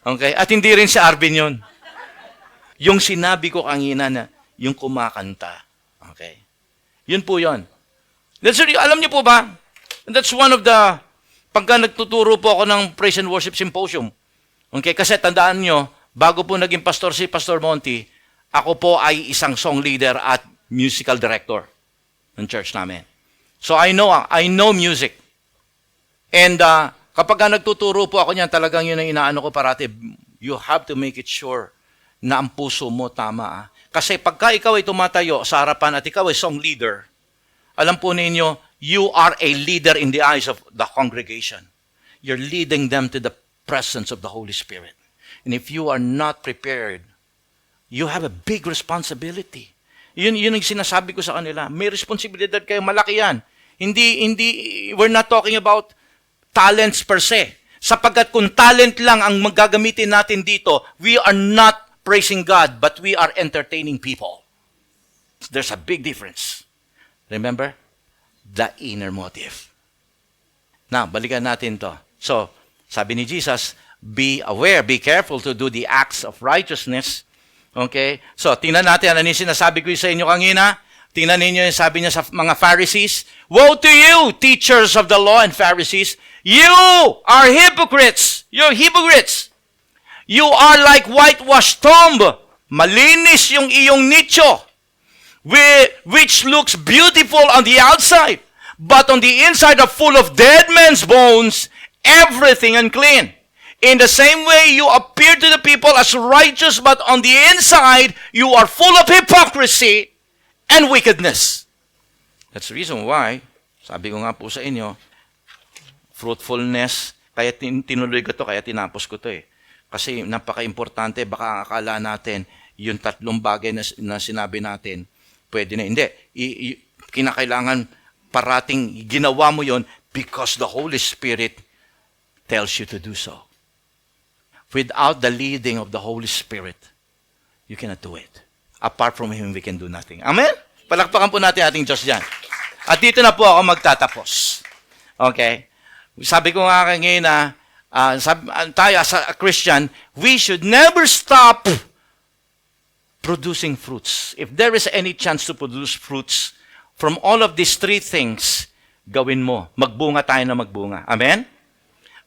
Okay, at hindi rin si Arvin yun. Yung sinabi ko kanina na yung kumakanta. Okay, yun po yun. Alam niyo po ba, that's one of the, pagka nagtuturo po ako ng Praise and Worship Symposium, okay, kasi tandaan nyo, bago po naging pastor si Pastor Monty, ako po ay isang song leader at musical director ng church namin. So I know music. And kapag nagtuturo po ako niyan, talagang yun ang inaano ko parati. You have to make it sure na ang puso mo tama. Kasi pagka ikaw ay tumatayo sa harapan at ikaw ay song leader, alam po ninyo, you are a leader in the eyes of the congregation. You're leading them to the presence of the Holy Spirit. And if you are not prepared, you have a big responsibility. Yun ang sinasabi ko sa kanila. May responsibilidad kayo, malaki yan. We're not talking about talents per se. Sapagkat kung talent lang ang magagamitin natin dito, we are not praising God, but we are entertaining people. There's a big difference. Remember? The inner motive. Now, balikan natin to. So, sabi ni Jesus, be aware, be careful to do the acts of righteousness. Okay? So, tingnan natin, ano yung sinasabi ko sa inyo kanina? Tingnan ninyo yung sabi niya sa mga Pharisees, "Woe to you, teachers of the law and Pharisees! You are hypocrites! You're hypocrites! You are like whitewashed tomb. Malinis yung iyong nicho, which looks beautiful on the outside, but on the inside are full of dead men's bones, everything unclean. In the same way, you appear to the people as righteous, but on the inside, you are full of hypocrisy and wickedness." That's the reason why, sabi ko nga po sa inyo, fruitfulness, kaya tinuloy ko to, kaya tinapos ko to eh. Kasi napaka-importante, baka akala natin, yung tatlong bagay na sinabi natin, pwede na. Hindi. Kinakailangan parating ginawa mo yon because the Holy Spirit tells you to do so. Without the leading of the Holy Spirit, you cannot do it. Apart from Him, we can do nothing. Amen? Palakpakan po natin ating Diyos dyan. At dito na po ako magtatapos. Okay? Sabi ko nga ngayon na tayo as a Christian, we should never stop producing fruits. If there is any chance to produce fruits, from all of these three things, gawin mo. Magbunga tayo na magbunga. Amen?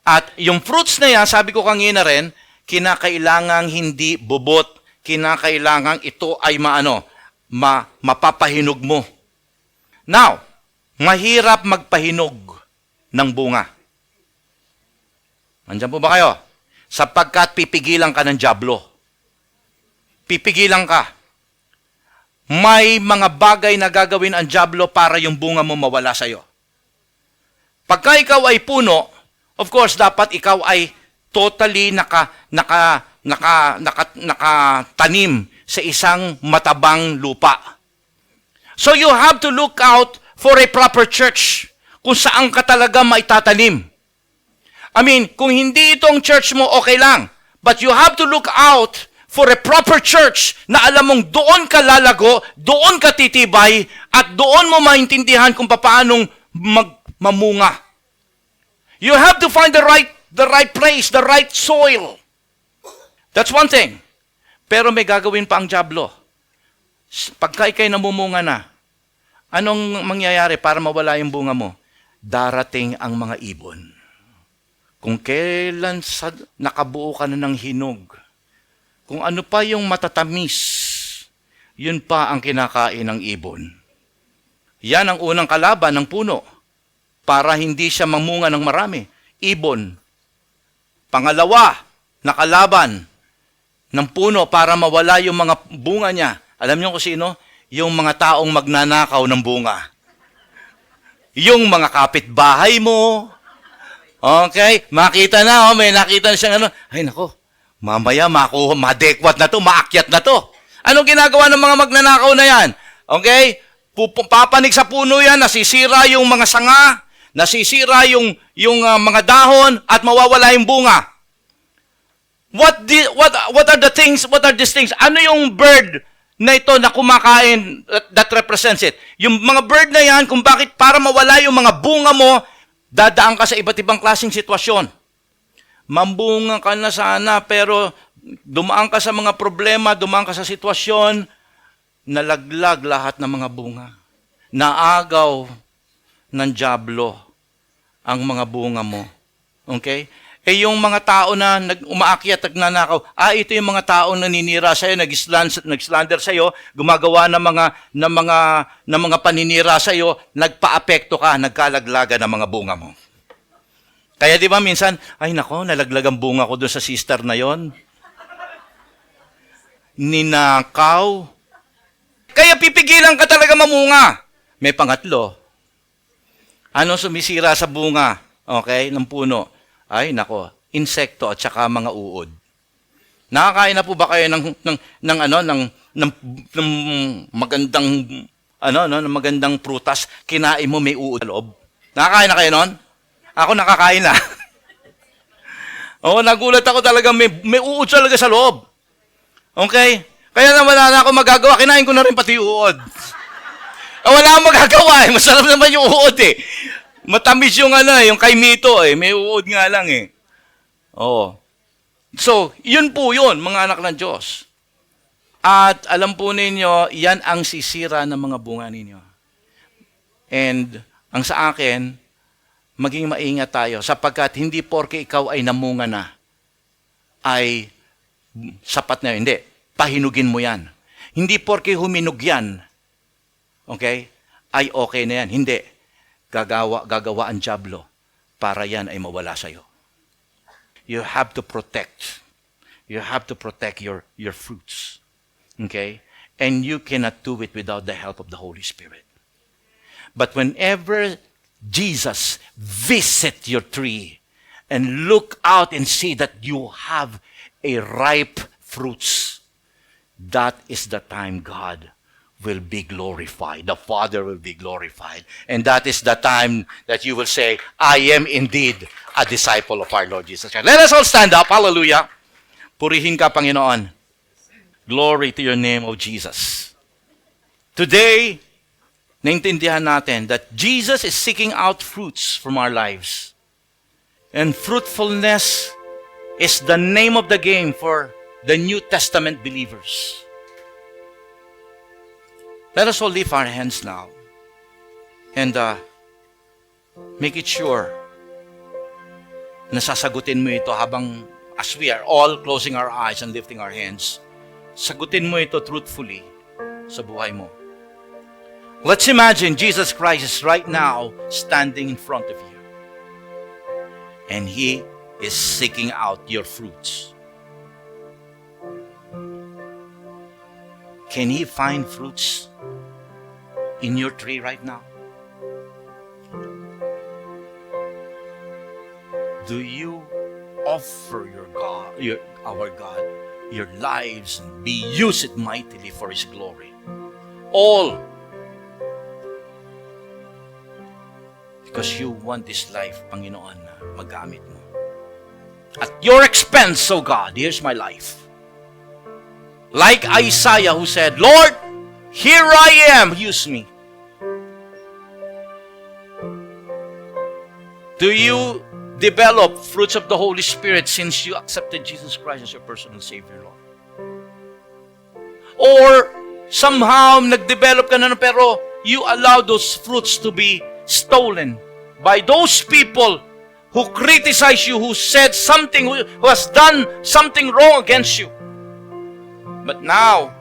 At yung fruits na yan, sabi ko kanina rin, kinakailangang hindi bubot. Kinakailangang ito ay mapapahinog mo. Now, mahirap magpahinog ng bunga. Nandiyan po ba kayo? Sapagkat pipigilan ka ng dyablo. Pipigilan ka. May mga bagay na gagawin ang dyablo para yung bunga mo mawala sa'yo. Pagka ikaw ay puno, of course, dapat ikaw ay totally nakatanim sa isang matabang lupa. So you have to look out for a proper church kung saan ka talaga maitatanim. I mean, kung hindi itong church mo, okay lang. But you have to look out for a proper church na alam mong doon ka lalago, doon ka titibay, at doon mo maintindihan kung paanong mamunga. You have to find the right place, the right soil. That's one thing. Pero may gagawin pa ang dyablo. Pagka ikay namumunga na, anong mangyayari para mawala yung bunga mo? Darating ang mga ibon. Kung kailan nakabuo ka na ng hinog, kung ano pa yung matatamis, yun pa ang kinakain ng ibon. Yan ang unang kalaban ng puno para hindi siya mamunga ng marami. Ibon. Pangalawa na kalaban ng puno para mawala yung mga bunga niya. Alam niyo kung sino? Yung mga taong magnanakaw ng bunga. Yung mga kapitbahay mo. Okay? Makita na, may nakita na siyang ay nako, mamaya madekwat na to, maakyat na to. Anong ginagawa ng mga magnanakaw na yan? Okay? Papanig sa puno yan, nasisira yung mga sanga, nasisira yung mga dahon, at mawawala yung bunga. What are the things, what are these things? Ano yung bird na ito na kumakain that represents it? Yung mga bird na yan, kung bakit para mawala yung mga bunga mo, dadaan ka sa iba't ibang klaseng sitwasyon. Mambunga ka na sana, pero dumaan ka sa mga problema, dumaan ka sa sitwasyon, nalaglag lahat ng mga bunga. Naagaw ng dyablo ang mga bunga mo. Okay? Eh yung mga tao na umaakyat at nagnanakaw, ito yung mga tao na naninira sa'yo, nag-slander sa'yo, gumagawa ng mga paninira sa'yo, nagpa-apekto ka, nagkalaglaga ng mga bunga mo. Kaya di ba minsan, ay nako, nalaglag ang bunga ko doon sa sister na yon. Ninakaw. Kaya pipigilan ka talaga mamunga. May pangatlo. Ano sumisira sa bunga, okay, ng puno? Ay, nako, insekto at saka mga uod. Nakakain na po ba kayo ng magandang prutas, kinain mo may uod sa loob? Nakakain na kayo nun? Ako nakakain na. Nagulat ako talaga, may uod talaga sa loob. Okay? Kaya na wala na ako magagawa, kinain ko na rin pati uod. Wala akong magagawa eh, masarap naman yung uod eh. Matamis yung yung kay Mito eh. May uod nga lang eh. Oo. So, yun po yun, mga anak ng Diyos. At alam po ninyo, yan ang sisira ng mga bunga ninyo. And ang sa akin, maging maingat tayo sapagkat hindi porke ikaw ay namunga na, ay sapat na yun. Hindi. Pahinugin mo yan. Hindi porke huminog yan, okay, ay okay na yan. Hindi. Gagawa ang dyablo para yan ay mawala sa'yo. You have to protect. You have to protect your fruits. Okay? And you cannot do it without the help of the Holy Spirit. But whenever Jesus visit your tree and look out and see that you have a ripe fruits, that is the time God will be glorified. The Father will be glorified. And that is the time that you will say, I am indeed a disciple of our Lord Jesus Christ. Let us all stand up. Hallelujah. Purihin ka, Panginoon. Glory to your name, O Jesus. Today, naintindihan natin that Jesus is seeking out fruits from our lives. And fruitfulness is the name of the game for the New Testament believers. Let us all lift our hands now and make it sure na sasagutin mo ito habang as we are all closing our eyes and lifting our hands. Sagutin mo ito truthfully sa buhay mo. Let's imagine Jesus Christ is right now standing in front of you. And He is seeking out your fruits. Can He find fruits in your tree right now? Do you offer our God, your lives and be use it mightily for His glory? All because you want this life, Panginoon, na magamit mo. At your expense, O God, here's my life. Like Isaiah who said, Lord, here I am, use me. Do you develop fruits of the Holy Spirit since you accepted Jesus Christ as your personal Savior, Lord? Or somehow nag-develop ka na pero you allow those fruits to be stolen by those people who criticize you, who said something, who has done something wrong against you. But now,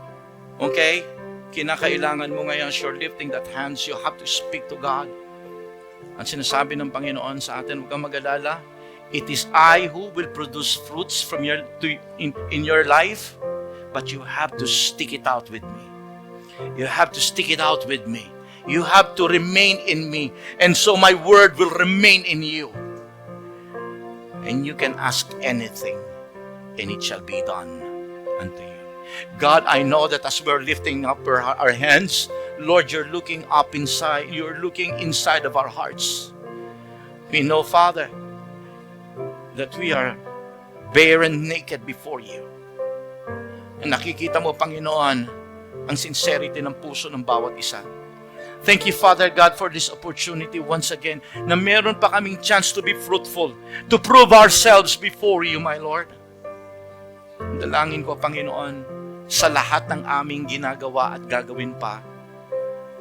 okay, kinakailangan mo ngayon, as you're lifting that hands, you have to speak to God. Ang sinasabi ng Panginoon sa atin, huwag kang mag-alala, it is I who will produce fruits from in your life, but you have to stick it out with me. You have to stick it out with me. You have to remain in me, and so my word will remain in you. And you can ask anything, and it shall be done unto you. God, I know that as we're lifting up our hands, Lord, you're looking up inside. You're looking inside of our hearts. We know, Father, that we are bare and naked before you. And nakikita mo, Panginoon, ang sincerity ng puso ng bawat isa. Thank you, Father God, for this opportunity once again na meron pa kaming chance to be fruitful, to prove ourselves before you, my Lord. Dalangin ko, Panginoon, sa lahat ng aming ginagawa at gagawin pa,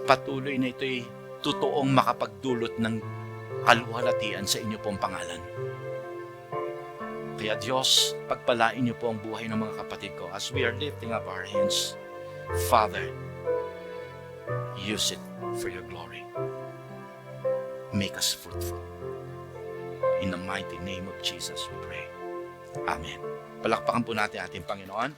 patuloy na ito'y totoong makapagdulot ng kaluwalhatian sa inyo pong pangalan. Kaya Diyos, pagpalain niyo po ang buhay ng mga kapatid ko as we are lifting up our hands. Father, use it for your glory. Make us fruitful. In the mighty name of Jesus we pray. Amen. Palakpakan po natin ating Panginoon.